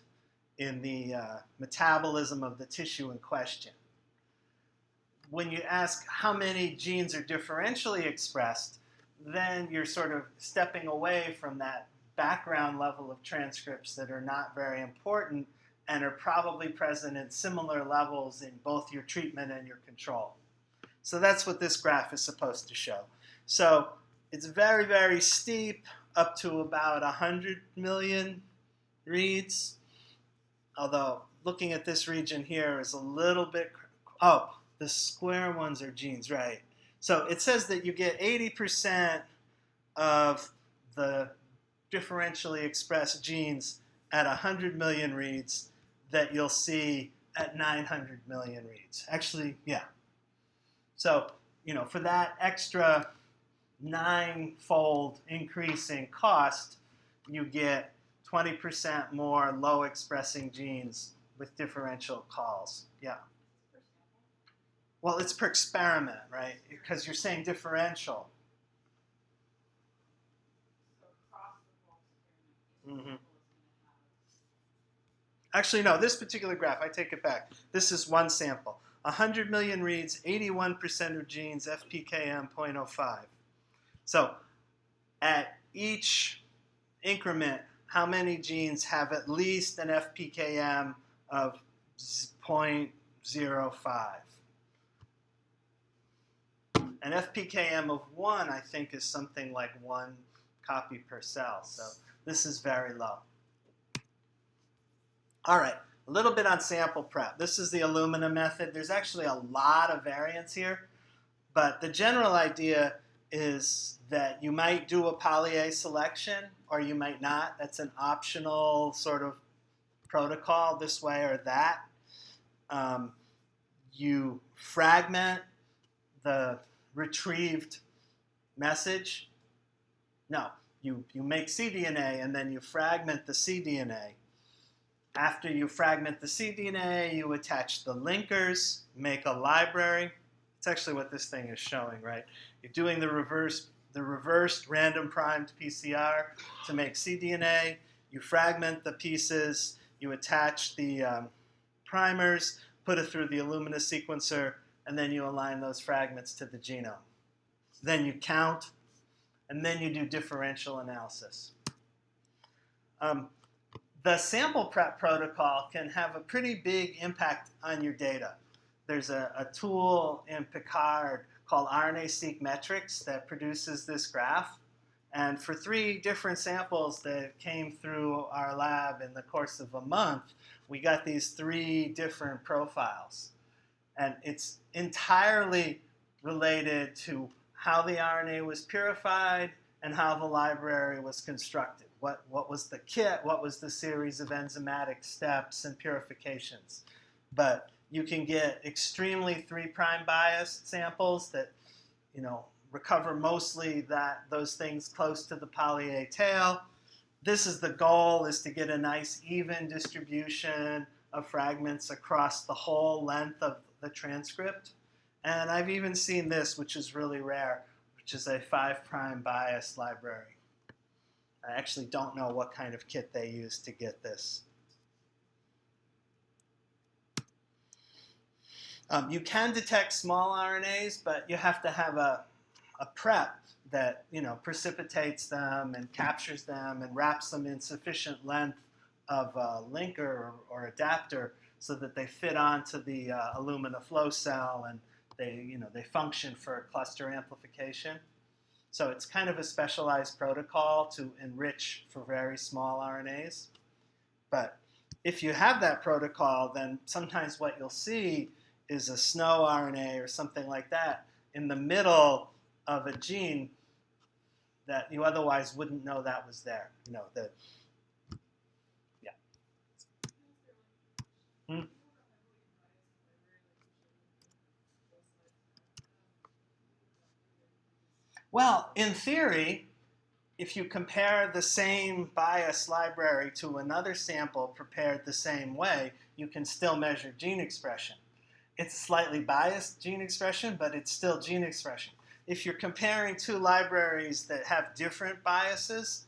Speaker 1: in the metabolism of the tissue in question. When you ask how many genes are differentially expressed, then you're sort of stepping away from that background level of transcripts that are not very important and are probably present in similar levels in both your treatment and your control. So that's what this graph is supposed to show. So it's very, very steep, up to about 100 million reads. Although looking at this region here is a little bit, oh, the square ones are genes, right. So it says that you get 80% of the differentially expressed genes at 100 million reads that you'll see at 900 million reads. Actually, yeah. So, for that extra 9-fold increase in cost, you get 20% more low-expressing genes with differential calls. Yeah. Well, it's per experiment, right? Because you're saying differential. Mm-hmm. Actually, no, this particular graph, I take it back. This is one sample. 100 million reads, 81% of genes, FPKM 0.05. So at each increment, how many genes have at least an FPKM of 0.05? An FPKM of 1, I think, is something like 1 copy per cell. So this is very low. All right, a little bit on sample prep. This is the Illumina method. There's actually a lot of variants here, but the general idea is that you might do a poly-A selection or you might not. That's an optional sort of protocol this way or that. You fragment the retrieved message. No, you make cDNA and then you fragment the cDNA. After you fragment the cDNA, you attach the linkers, make a library. It's actually what this thing is showing, right? You're doing the reversed random primed PCR to make cDNA. You fragment the pieces. You attach the primers, put it through the Illumina sequencer, and then you align those fragments to the genome. Then you count, and then you do differential analysis. The sample prep protocol can have a pretty big impact on your data. There's a tool in Picard called RNA-seq metrics that produces this graph. And for 3 different samples that came through our lab in the course of a month, we got these 3 different profiles. And it's entirely related to how the RNA was purified and how the library was constructed. What was the kit? What was the series of enzymatic steps and purifications? But you can get extremely 3' biased samples that, recover mostly those things close to the poly-A tail. This is the goal, is to get a nice even distribution of fragments across the whole length of the transcript. And I've even seen this, which is really rare, which is a 5' bias library. I actually don't know what kind of kit they use to get this. You can detect small RNAs, but you have to have a prep that precipitates them and captures them and wraps them in sufficient length of a linker or adapter so that they fit onto the Illumina flow cell and they function for cluster amplification. So it's kind of a specialized protocol to enrich for very small RNAs. But if you have that protocol, then sometimes what you'll see is a snow RNA or something like that in the middle of a gene that you otherwise wouldn't know that was there. Yeah. Well, in theory, if you compare the same bias library to another sample prepared the same way, you can still measure gene expression. it's slightly biased gene expression, but it's still gene expression. If you're comparing two libraries that have different biases,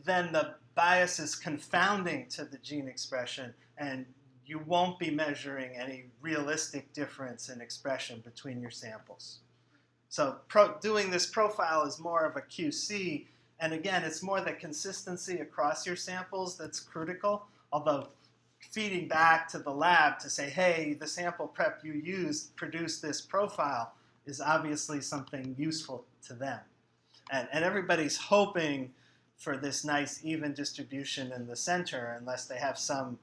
Speaker 1: then the bias is confounding to the gene expression, and you won't be measuring any realistic difference in expression between your samples. So doing this profile is more of a QC, and again, it's more the consistency across your samples that's critical, although feeding back to the lab to say, hey, the sample prep you used produced this profile is obviously something useful to them. And everybody's hoping for this nice even distribution in the center unless they have some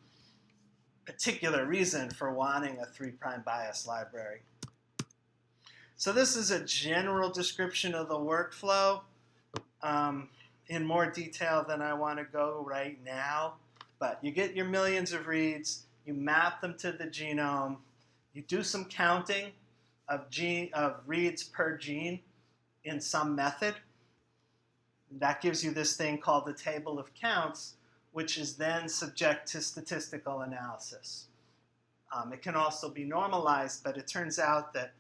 Speaker 1: particular reason for wanting a 3' bias library. So this is a general description of the workflow in more detail than I want to go right now. But you get your millions of reads, you map them to the genome, you do some counting of reads per gene in some method. That gives you this thing called the table of counts, which is then subject to statistical analysis. It can also be normalized, but it turns out that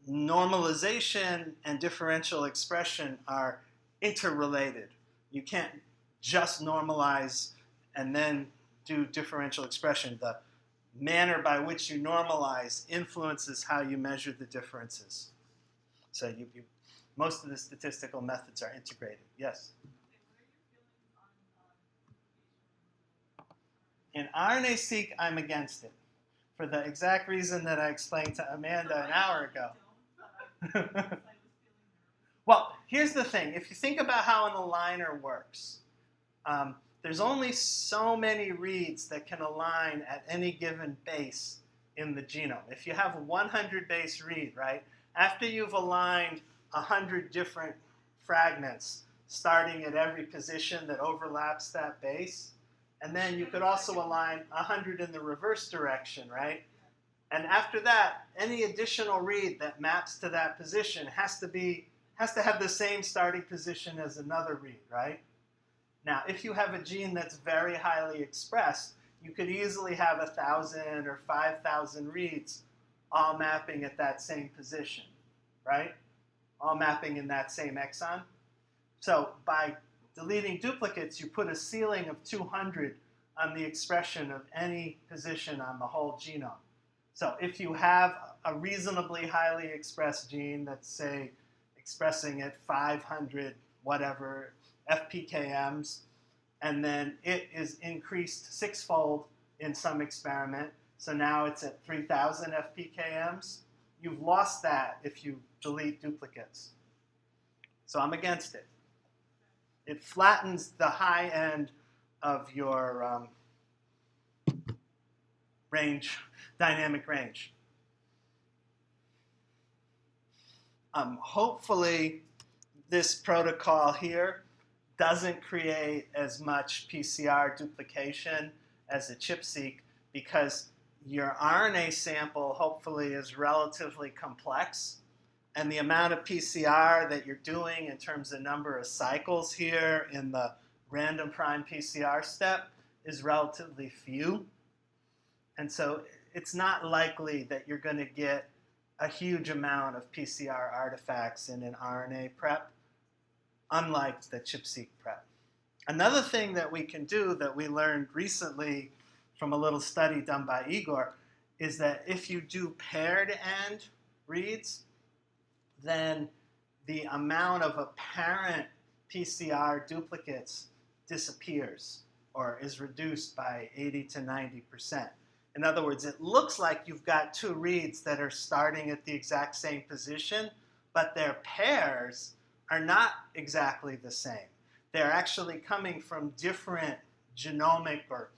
Speaker 1: normalization and differential expression are interrelated. You can't just normalize and then do differential expression. The manner by which you normalize influences how you measure the differences. So most of the statistical methods are integrated. Yes? In RNA-seq, I'm against it for the exact reason that I explained to Amanda an hour ago. Well, here's the thing. If you think about how an aligner works, there's only so many reads that can align at any given base in the genome. If you have a 100 base read, right, after you've aligned 100 different fragments starting at every position that overlaps that base, and then you could also align 100 in the reverse direction, right? And after that, any additional read that maps to that position has to have the same starting position as another read, right? Now, if you have a gene that's very highly expressed, you could easily have 1,000 or 5,000 reads all mapping at that same position, right? All mapping in that same exon. So by deleting duplicates, you put a ceiling of 200 on the expression of any position on the whole genome. So if you have a reasonably highly expressed gene that's, say, expressing at 500 whatever FPKMs, and then it is increased 6-fold in some experiment, so now it's at 3,000 FPKMs, you've lost that if you delete duplicates. So I'm against it. It flattens the high end of your range, dynamic range. Hopefully, this protocol here doesn't create as much PCR duplication as a ChIP-seq because your RNA sample hopefully is relatively complex, and the amount of PCR that you're doing in terms of number of cycles here in the random prime PCR step is relatively few. And so it's not likely that you're going to get a huge amount of PCR artifacts in an RNA prep, unlike the ChIP-seq prep. Another thing that we can do that we learned recently from a little study done by Igor is that if you do paired end reads, then the amount of apparent PCR duplicates disappears or is reduced by 80 to 90%. In other words, it looks like you've got two reads that are starting at the exact same position, but their pairs are not exactly the same. They're actually coming from different genomic, or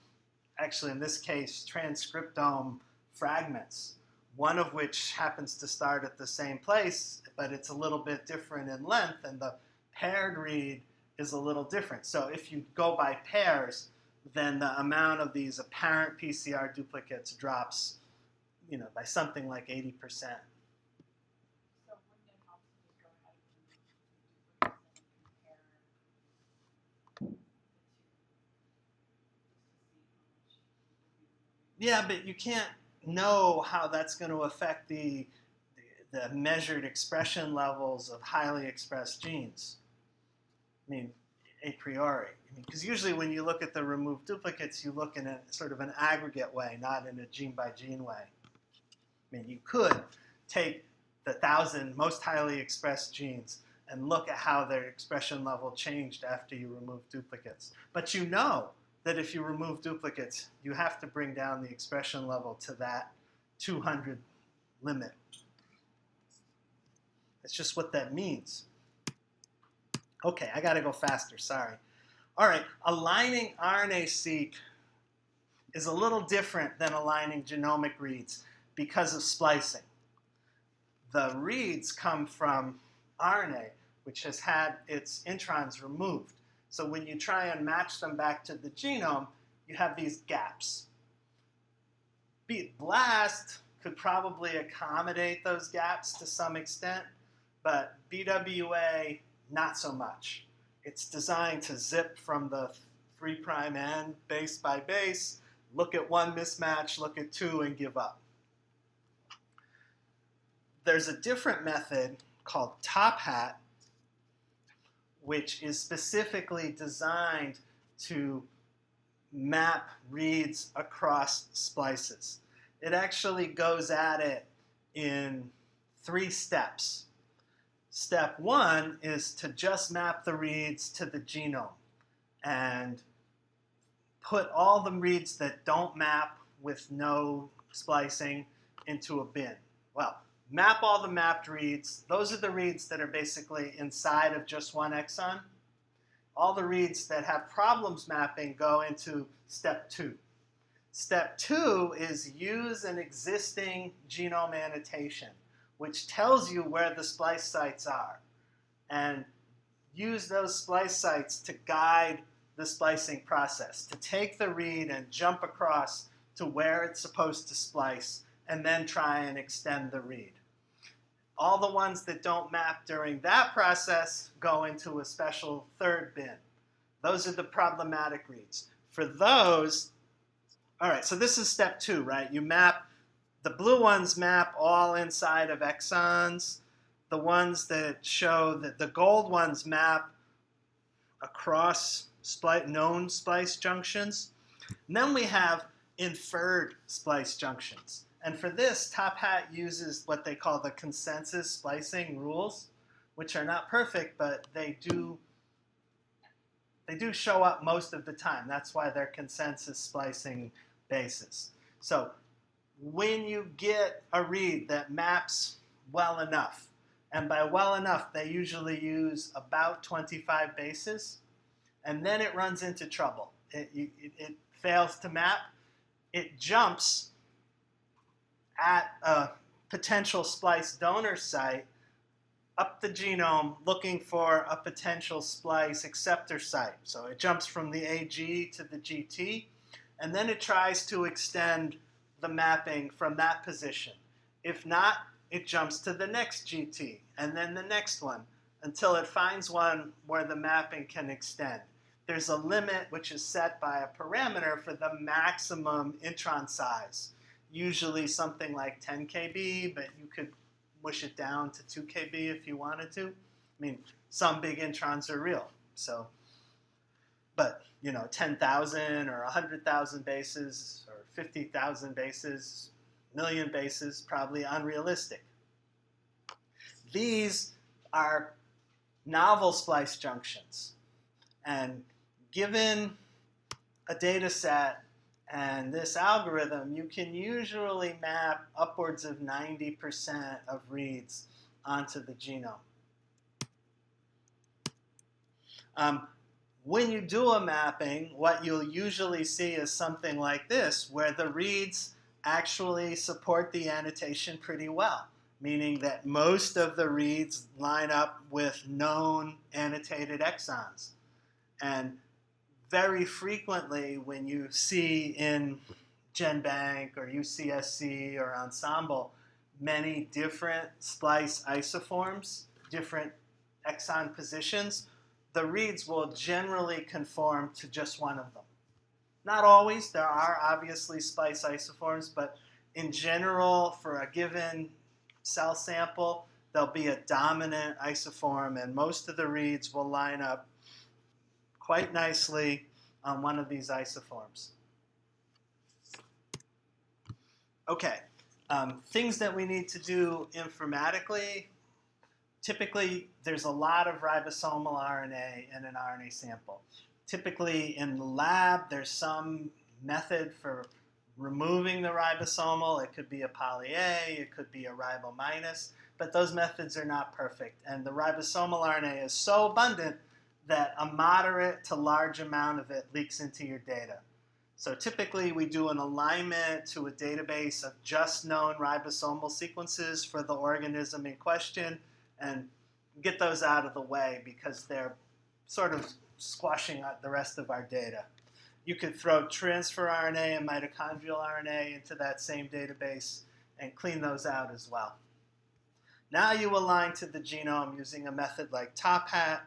Speaker 1: actually in this case, transcriptome fragments, one of which happens to start at the same place, but it's a little bit different in length, and the paired read is a little different. So if you go by pairs, then the amount of these apparent PCR duplicates drops, by something like 80%.
Speaker 2: So wouldn't it help to just go ahead and compare the two, just to see how much?
Speaker 1: Yeah, but you can't know how that's going to affect the measured expression levels of highly expressed genes. I mean, a priori. Because usually when you look at the removed duplicates, you look in a sort of an aggregate way, not in a gene-by-gene way. I mean, you could take the 1,000 most highly expressed genes and look at how their expression level changed after you remove duplicates. But you know that if you remove duplicates, you have to bring down the expression level to that 200 limit. That's just what that means. Okay, I gotta go faster, sorry. All right, aligning RNA-seq is a little different than aligning genomic reads because of splicing. The reads come from RNA, which has had its introns removed. So when you try and match them back to the genome, you have these gaps. BLAST could probably accommodate those gaps to some extent, but BWA, not so much. It's designed to zip from the 3' end base by base, look at one mismatch, look at two, and give up. There's a different method called top hat, which is specifically designed to map reads across splices. It actually goes at it in 3 steps. Step 1 is to just map the reads to the genome and put all the reads that don't map with no splicing into a bin. Well, map all the mapped reads. Those are the reads that are basically inside of just one exon. All the reads that have problems mapping go into step 2. Step 2 is use an existing genome annotation, which tells you where the splice sites are, and use those splice sites to guide the splicing process, to take the read and jump across to where it's supposed to splice, and then try and extend the read. All the ones that don't map during that process go into a special 3rd bin. Those are the problematic reads. For those, all right, so this is step 2, right? You map, the blue ones map all inside of exons. The ones that show that the gold ones map across known splice junctions. And then we have inferred splice junctions. And for this, Top Hat uses what they call the consensus splicing rules, which are not perfect, but they do show up most of the time. That's why they're consensus splicing bases. So when you get a read that maps well enough, and by well enough, they usually use about 25 bases, and then it runs into trouble. It fails to map. It jumps at a potential splice donor site up the genome looking for a potential splice acceptor site. So it jumps from the AG to the GT, and then it tries to extend the mapping from that position. If not, it jumps to the next GT, and then the next one, until it finds one where the mapping can extend. There's a limit which is set by a parameter for the maximum intron size. Usually something like 10 kb, but you could push it down to 2 kb if you wanted to. I mean, some big introns are real, so, but 10,000 or 100,000 bases or 50,000 bases, million bases, probably unrealistic. These are novel splice junctions, and given a data set and this algorithm, you can usually map upwards of 90% of reads onto the genome. When you do a mapping, what you'll usually see is something like this, where the reads actually support the annotation pretty well, meaning that most of the reads line up with known annotated exons. And very frequently, when you see in GenBank or UCSC or Ensemble many different splice isoforms, different exon positions, the reads will generally conform to just one of them. Not always. There are obviously splice isoforms, but in general, for a given cell sample, there'll be a dominant isoform, and most of the reads will line up quite nicely on one of these isoforms. Okay, things that we need to do informatically. Typically, there's a lot of ribosomal RNA in an RNA sample. Typically, in the lab, there's some method for removing the ribosomal. It could be a poly-A, it could be a ribo-minus, but those methods are not perfect. And the ribosomal RNA is so abundant that a moderate to large amount of it leaks into your data. So typically, we do an alignment to a database of just known ribosomal sequences for the organism in question and get those out of the way because they're sort of squashing out the rest of our data. You could throw transfer RNA and mitochondrial RNA into that same database and clean those out as well. Now you align to the genome using a method like top hat,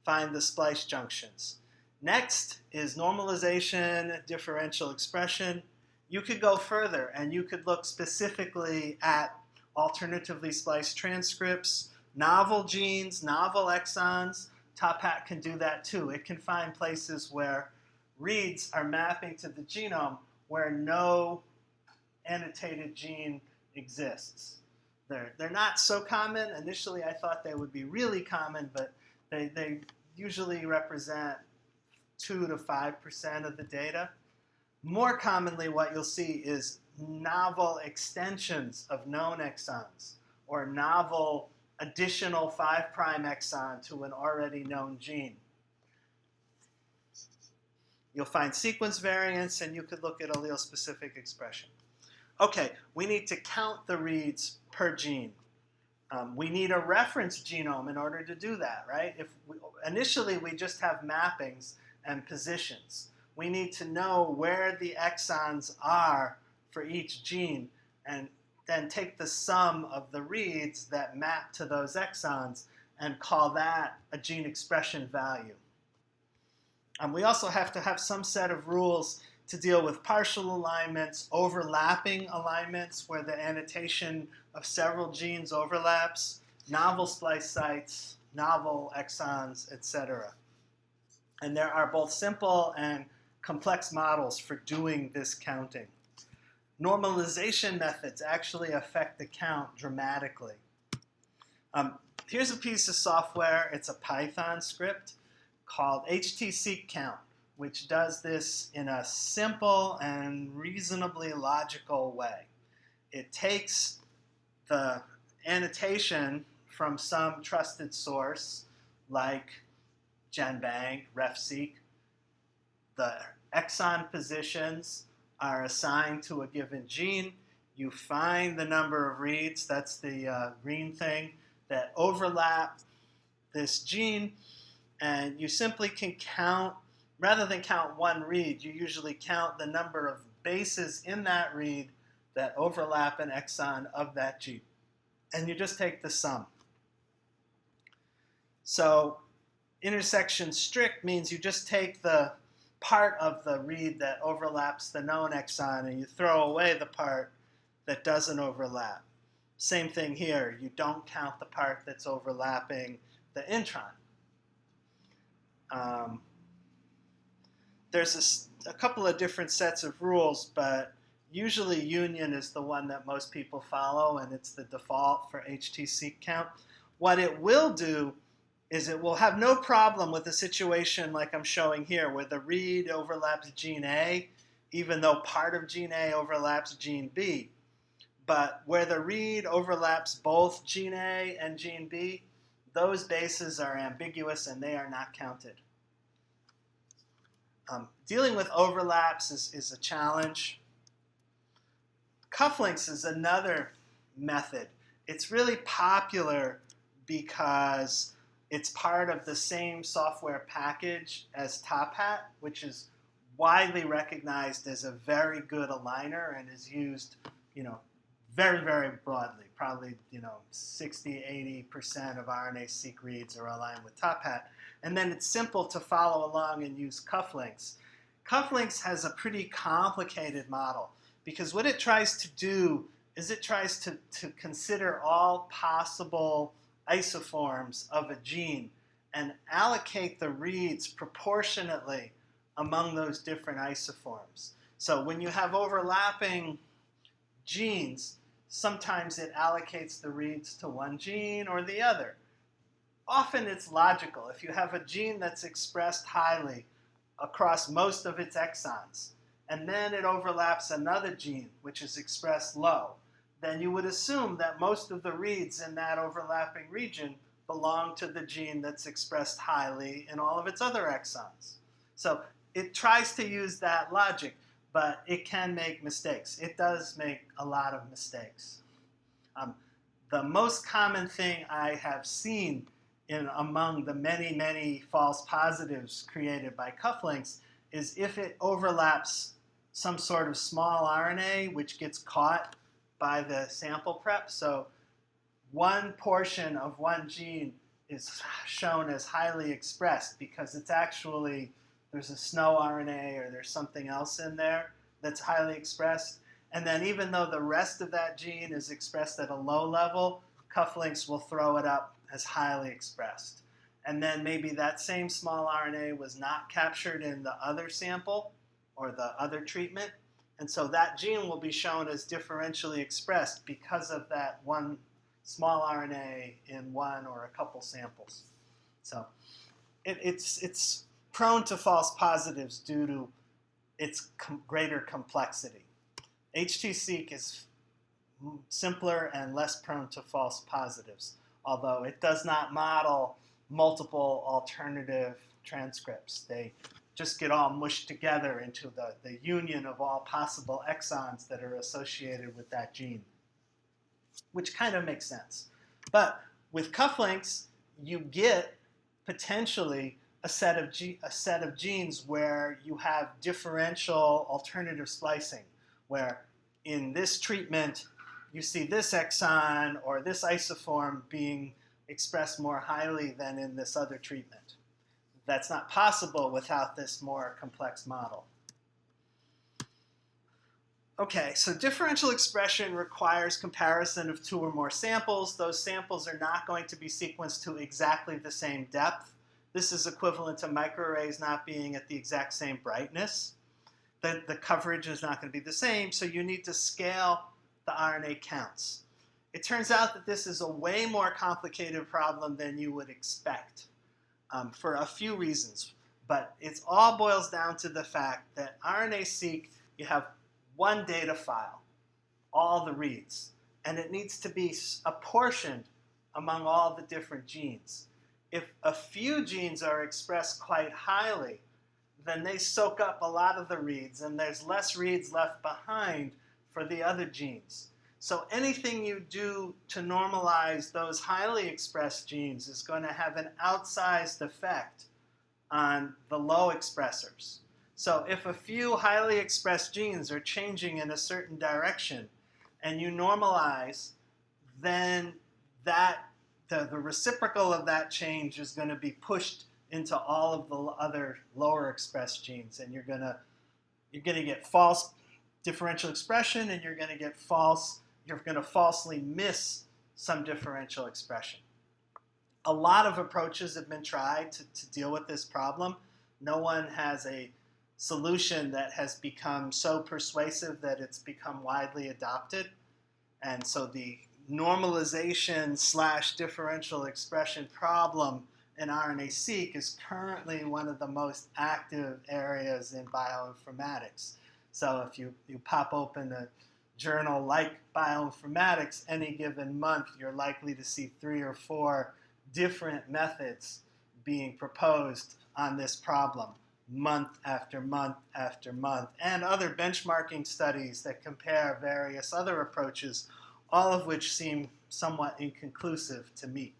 Speaker 1: find the splice junctions. Next is normalization, differential expression. You could go further and you could look specifically at alternatively spliced transcripts, novel genes, novel exons. Top hat can do that too. It can find places where reads are mapping to the genome where no annotated gene exists. They're not so common. Initially, I thought they would be really common, but they usually represent 2 to 5% of the data. More commonly, what you'll see is novel extensions of known exons or novel additional 5' exon to an already known gene. You'll find sequence variants, and you could look at allele-specific expression. Okay, we need to count the reads per gene. We need a reference genome in order to do that, right? Initially, we just have mappings and positions. We need to know where the exons are for each gene and then take the sum of the reads that map to those exons and call that a gene expression value. We also have to have some set of rules to deal with partial alignments, overlapping alignments where the annotation of several genes overlaps, novel splice sites, novel exons, etc. And there are both simple and complex models for doing this counting. Normalization methods actually affect the count dramatically. Here's a piece of software. It's a Python script called HT-seq count, which does this in a simple and reasonably logical way. It takes the annotation from some trusted source like GenBank, RefSeq. The exon positions are assigned to a given gene. You find the number of reads, that's the green thing, that overlap this gene, and you simply can count, rather than count one read, you usually count the number of bases in that read that overlap an exon of that gene. And you just take the sum. So intersection strict means you just take the part of the read that overlaps the known exon and you throw away the part that doesn't overlap. Same thing here. You don't count the part that's overlapping the intron. There's a couple of different sets of rules, but usually union is the one that most people follow, and it's the default for HT-seq count. What it will do is it will have no problem with a situation like I'm showing here, where the read overlaps gene A, even though part of gene A overlaps gene B. But where the read overlaps both gene A and gene B, those bases are ambiguous and they are not counted. Dealing with overlaps is a challenge. Cufflinks is another method. It's really popular because it's part of the same software package as Top Hat, which is widely recognized as a very good aligner and is used, very, very broadly. Probably, 60, 80% of RNA-seq reads are aligned with Top Hat. And then it's simple to follow along and use cufflinks. Cufflinks has a pretty complicated model because what it tries to do is it tries to consider all possible isoforms of a gene and allocate the reads proportionately among those different isoforms. So when you have overlapping genes, sometimes it allocates the reads to one gene or the other. Often it's logical. If you have a gene that's expressed highly across most of its exons, and then it overlaps another gene which is expressed low, then you would assume that most of the reads in that overlapping region belong to the gene that's expressed highly in all of its other exons. So it tries to use that logic, but it can make mistakes. It does make a lot of mistakes. The most common thing I have seen among the many, many false positives created by cufflinks is if it overlaps some sort of small RNA which gets caught by the sample prep. So one portion of one gene is shown as highly expressed because it's actually, there's a snow RNA or there's something else in there that's highly expressed. And then even though the rest of that gene is expressed at a low level, cufflinks will throw it up as highly expressed. And then maybe that same small RNA was not captured in the other sample or the other treatment. And so that gene will be shown as differentially expressed because of that one small RNA in one or a couple samples. So it's prone to false positives due to its greater complexity. HT-seq is simpler and less prone to false positives, although it does not model multiple alternative transcripts. They just get all mushed together into the union of all possible exons that are associated with that gene, which kind of makes sense. But with cufflinks, you get potentially a set of genes where you have differential alternative splicing, where in this treatment you see this exon or this isoform being expressed more highly than in this other treatment. That's not possible without this more complex model. Okay, so differential expression requires comparison of two or more samples. Those samples are not going to be sequenced to exactly the same depth. This is equivalent to microarrays not being at the exact same brightness. The coverage is not going to be the same, so you need to scale the RNA counts. It turns out that this is a way more complicated problem than you would expect for a few reasons. But it all boils down to the fact that RNA-seq, you have one data file, all the reads, and it needs to be apportioned among all the different genes. If a few genes are expressed quite highly, then they soak up a lot of the reads, and there's less reads left behind for the other genes. So anything you do to normalize those highly expressed genes is going to have an outsized effect on the low expressors. So if a few highly expressed genes are changing in a certain direction and you normalize, then the reciprocal of that change is going to be pushed into all of the other lower expressed genes, and you're going to get false differential expression, and you're going to falsely miss some differential expression. A lot of approaches have been tried to deal with this problem. No one has a solution that has become so persuasive that it's become widely adopted. And so the normalization / differential expression problem in RNA-seq is currently one of the most active areas in bioinformatics. So if you pop open a journal like Bioinformatics, any given month you're likely to see 3 or 4 different methods being proposed on this problem, month after month after month, and other benchmarking studies that compare various other approaches, all of which seem somewhat inconclusive to me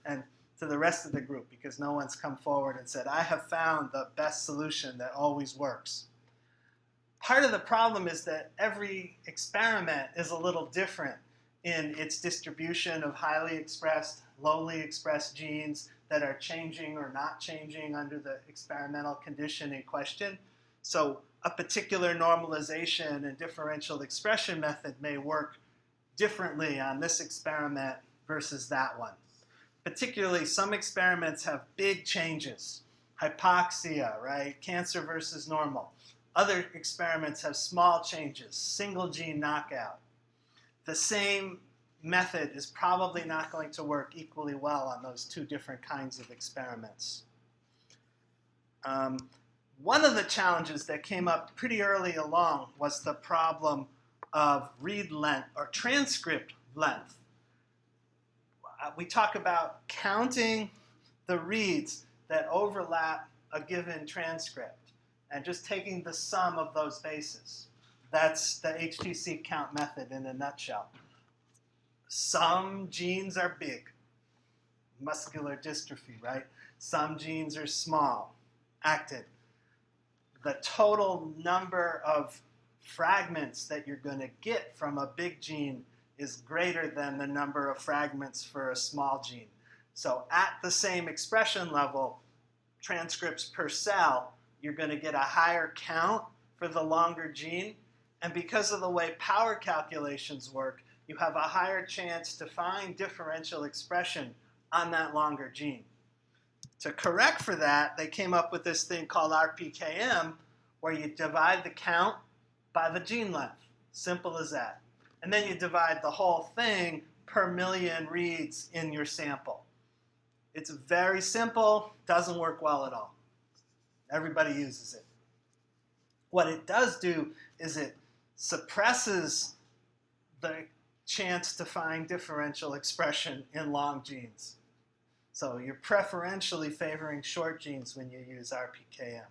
Speaker 1: and to the rest of the group, because no one's come forward and said, I have found the best solution that always works. Part of the problem is that every experiment is a little different in its distribution of highly expressed, lowly expressed genes that are changing or not changing under the experimental condition in question. So a particular normalization and differential expression method may work differently on this experiment versus that one. Particularly, some experiments have big changes. Hypoxia, right? Cancer versus normal. Other experiments have small changes, single gene knockout. The same method is probably not going to work equally well on those two different kinds of experiments. One of the challenges that came up pretty early along was the problem of read length or transcript length. We talk about counting the reads that overlap a given transcript and just taking the sum of those bases. That's the HT-seq count method in a nutshell. Some genes are big, muscular dystrophy, right? Some genes are small, actin. The total number of fragments that you're going to get from a big gene is greater than the number of fragments for a small gene. So at the same expression level, transcripts per cell, you're going to get a higher count for the longer gene. And because of the way power calculations work, you have a higher chance to find differential expression on that longer gene. To correct for that, they came up with this thing called RPKM, where you divide the count by the gene length. Simple as that. And then you divide the whole thing per million reads in your sample. It's very simple, doesn't work well at all. Everybody uses it. What it does do is it suppresses the chance to find differential expression in long genes. So you're preferentially favoring short genes when you use RPKM.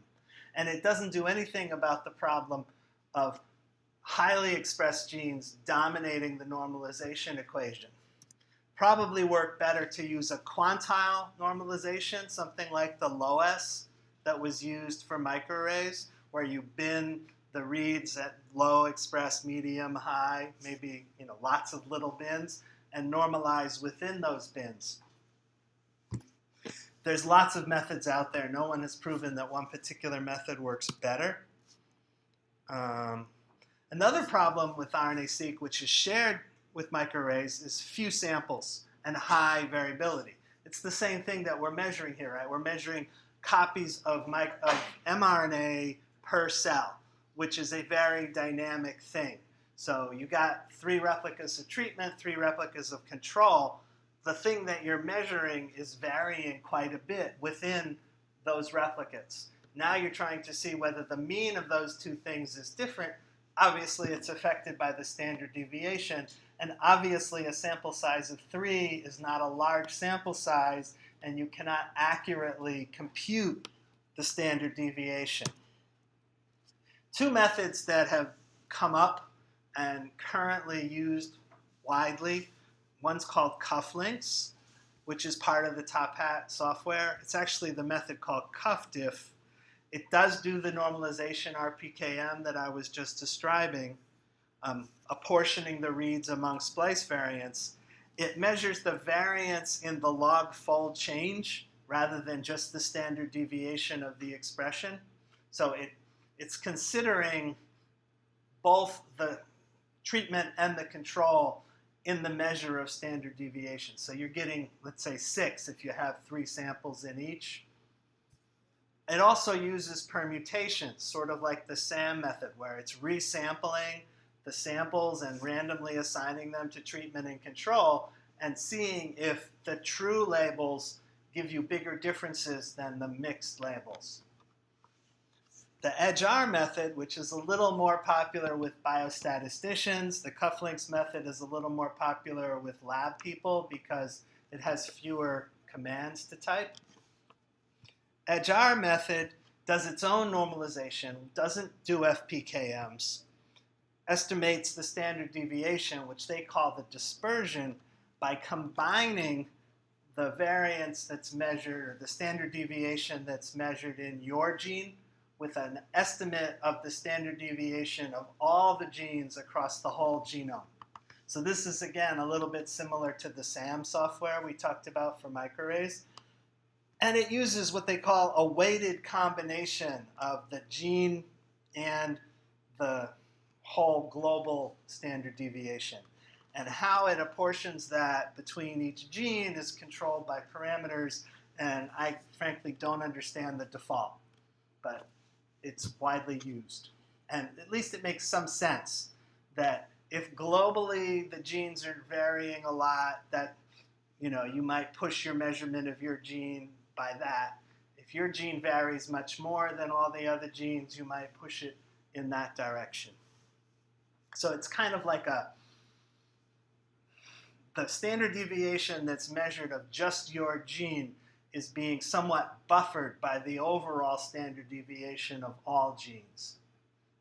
Speaker 1: And it doesn't do anything about the problem of highly expressed genes dominating the normalization equation. Probably work better to use a quantile normalization, something like the LOS that was used for microarrays, where you bin the reads at low, express, medium, high, maybe lots of little bins, and normalize within those bins. There's lots of methods out there. No one has proven that one particular method works better. Another problem with RNA-seq, which is shared with microarrays, is few samples and high variability. It's the same thing that we're measuring here, right? We're measuring copies of mRNA per cell, which is a very dynamic thing. So you got 3 replicas of treatment, 3 replicas of control. The thing that you're measuring is varying quite a bit within those replicates. Now you're trying to see whether the mean of those two things is different. Obviously, it's affected by the standard deviation. And obviously, a sample size of 3 is not a large sample size, and you cannot accurately compute the standard deviation. 2 methods that have come up and currently used widely. One's called cufflinks, which is part of the Top Hat software. It's actually the method called cuffdiff. It does do the normalization RPKM that I was just describing, apportioning the reads among splice variants. It measures the variance in the log fold change rather than just the standard deviation of the expression. So it's considering both the treatment and the control in the measure of standard deviation. So you're getting, let's say, 6 if you have 3 samples in each. It also uses permutations, sort of like the SAM method, where it's resampling the samples and randomly assigning them to treatment and control and seeing if the true labels give you bigger differences than the mixed labels. The EdgeR method, which is a little more popular with biostatisticians, the cufflinks method is a little more popular with lab people because it has fewer commands to type. EdgeR method does its own normalization, doesn't do FPKMs, estimates the standard deviation, which they call the dispersion, by combining the variance that's measured, or the standard deviation that's measured in your gene, with an estimate of the standard deviation of all the genes across the whole genome. So this is, again, a little bit similar to the SAM software we talked about for microarrays. And it uses what they call a weighted combination of the gene and the whole global standard deviation. And how it apportions that between each gene is controlled by parameters, and I frankly don't understand the default, but it's widely used. And at least it makes some sense that if globally the genes are varying a lot, that you might push your measurement of your gene by that. If your gene varies much more than all the other genes, you might push it in that direction. So it's kind of like the standard deviation that's measured of just your gene is being somewhat buffered by the overall standard deviation of all genes.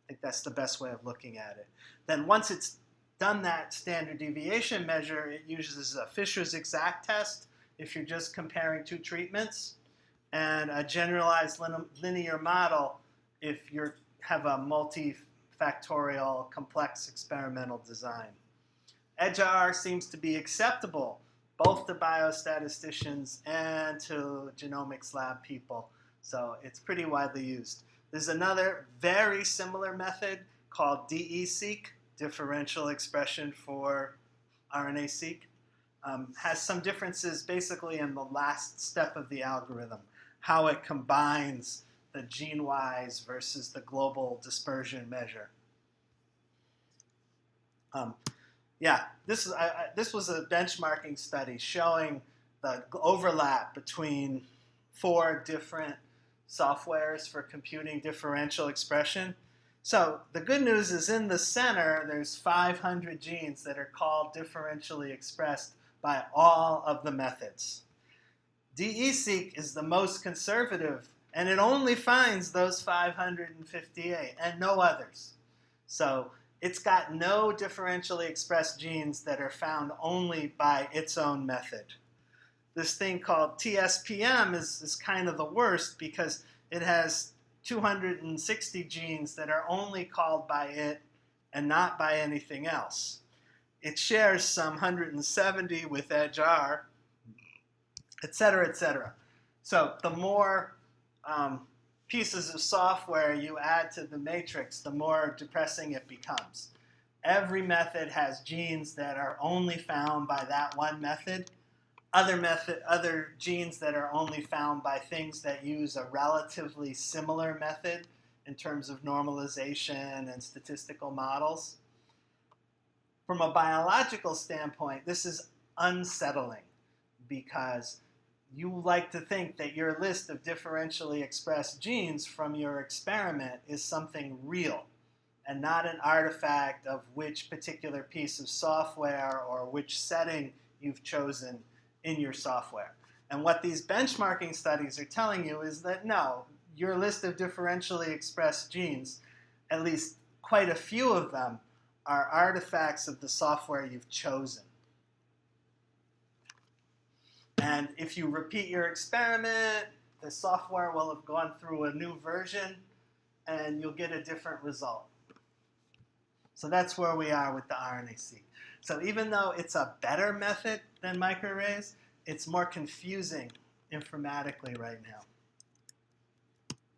Speaker 1: I think that's the best way of looking at it. Then once it's done that standard deviation measure, it uses a Fisher's exact test if you're just comparing two treatments, and a generalized linear model if you have a multifactorial complex experimental design. EdgeR seems to be acceptable both to biostatisticians and to genomics lab people, so it's pretty widely used. There's another very similar method called DE-seq, differential expression for RNA-seq. Has some differences basically in the last step of the algorithm, how it combines the gene-wise versus the global dispersion measure. This was a benchmarking study showing the overlap between 4 different softwares for computing differential expression. So the good news is in the center, there's 500 genes that are called differentially expressed by all of the methods. DE-seq is the most conservative, and it only finds those 558 and no others. So it's got no differentially expressed genes that are found only by its own method. This thing called TSPM is kind of the worst because it has 260 genes that are only called by it and not by anything else. It shares some 170 with EdgeR, et cetera, et cetera. So the more pieces of software you add to the matrix, the more depressing it becomes. Every method has genes that are only found by that one method. Other genes that are only found by things that use a relatively similar method in terms of normalization and statistical models. From a biological standpoint, this is unsettling because you like to think that your list of differentially expressed genes from your experiment is something real and not an artifact of which particular piece of software or which setting you've chosen in your software. And what these benchmarking studies are telling you is that no, your list of differentially expressed genes, at least quite a few of them, are artifacts of the software you've chosen. And if you repeat your experiment, the software will have gone through a new version and you'll get a different result. So that's where we are with the RNA-seq. So even though it's a better method than microarrays, it's more confusing informatically right now.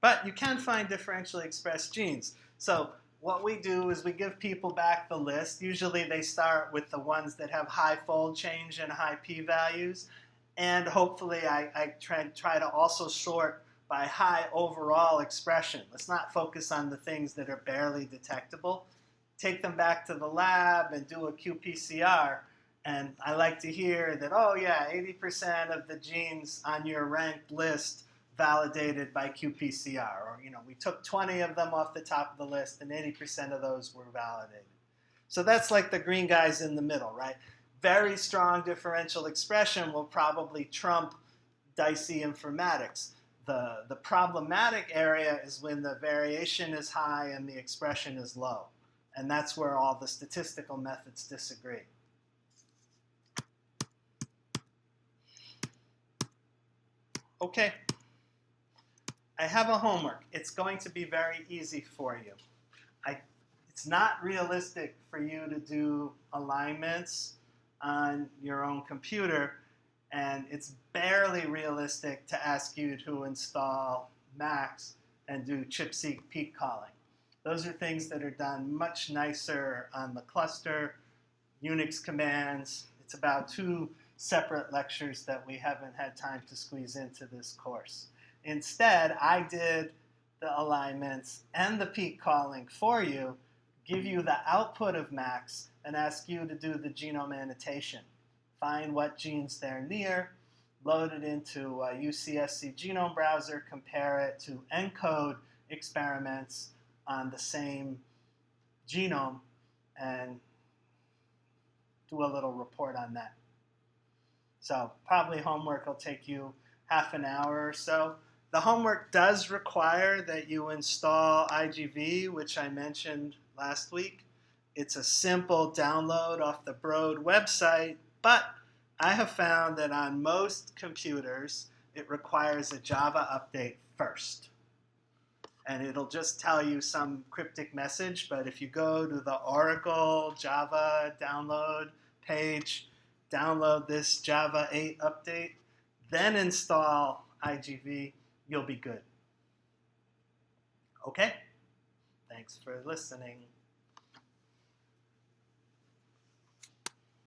Speaker 1: But you can find differentially expressed genes. So what we do is we give people back the list. Usually they start with the ones that have high fold change and high p-values. And hopefully I try to also sort by high overall expression. Let's not focus on the things that are barely detectable. Take them back to the lab and do a qPCR. And I like to hear that, oh yeah, 80% of the genes on your ranked list validated by qPCR. Or, we took 20 of them off the top of the list and 80% of those were validated. So that's like the green guys in the middle, right? Very strong differential expression will probably trump dicey informatics. The problematic area is when the variation is high and the expression is low. And that's where all the statistical methods disagree. Okay, I have a homework. It's going to be very easy for you. It's not realistic for you to do alignments on your own computer, and it's barely realistic to ask you to install Macs and do ChIP-seq peak calling. Those are things that are done much nicer on the cluster. Unix commands. It's about 2 separate lectures that we haven't had time to squeeze into this course. Instead, I did the alignments and the peak calling for you, give you the output of Max, and ask you to do the genome annotation. Find what genes they're near, load it into a UCSC genome browser, compare it to ENCODE experiments on the same genome, and do a little report on that. So probably homework will take you half an hour or so. The homework does require that you install IGV, which I mentioned last week. It's a simple download off the Broad website, but I have found that on most computers, it requires a Java update first. And it'll just tell you some cryptic message, but if you go to the Oracle Java download page, download this Java 8 update, then install IGV, you'll be good. Okay? Thanks for listening.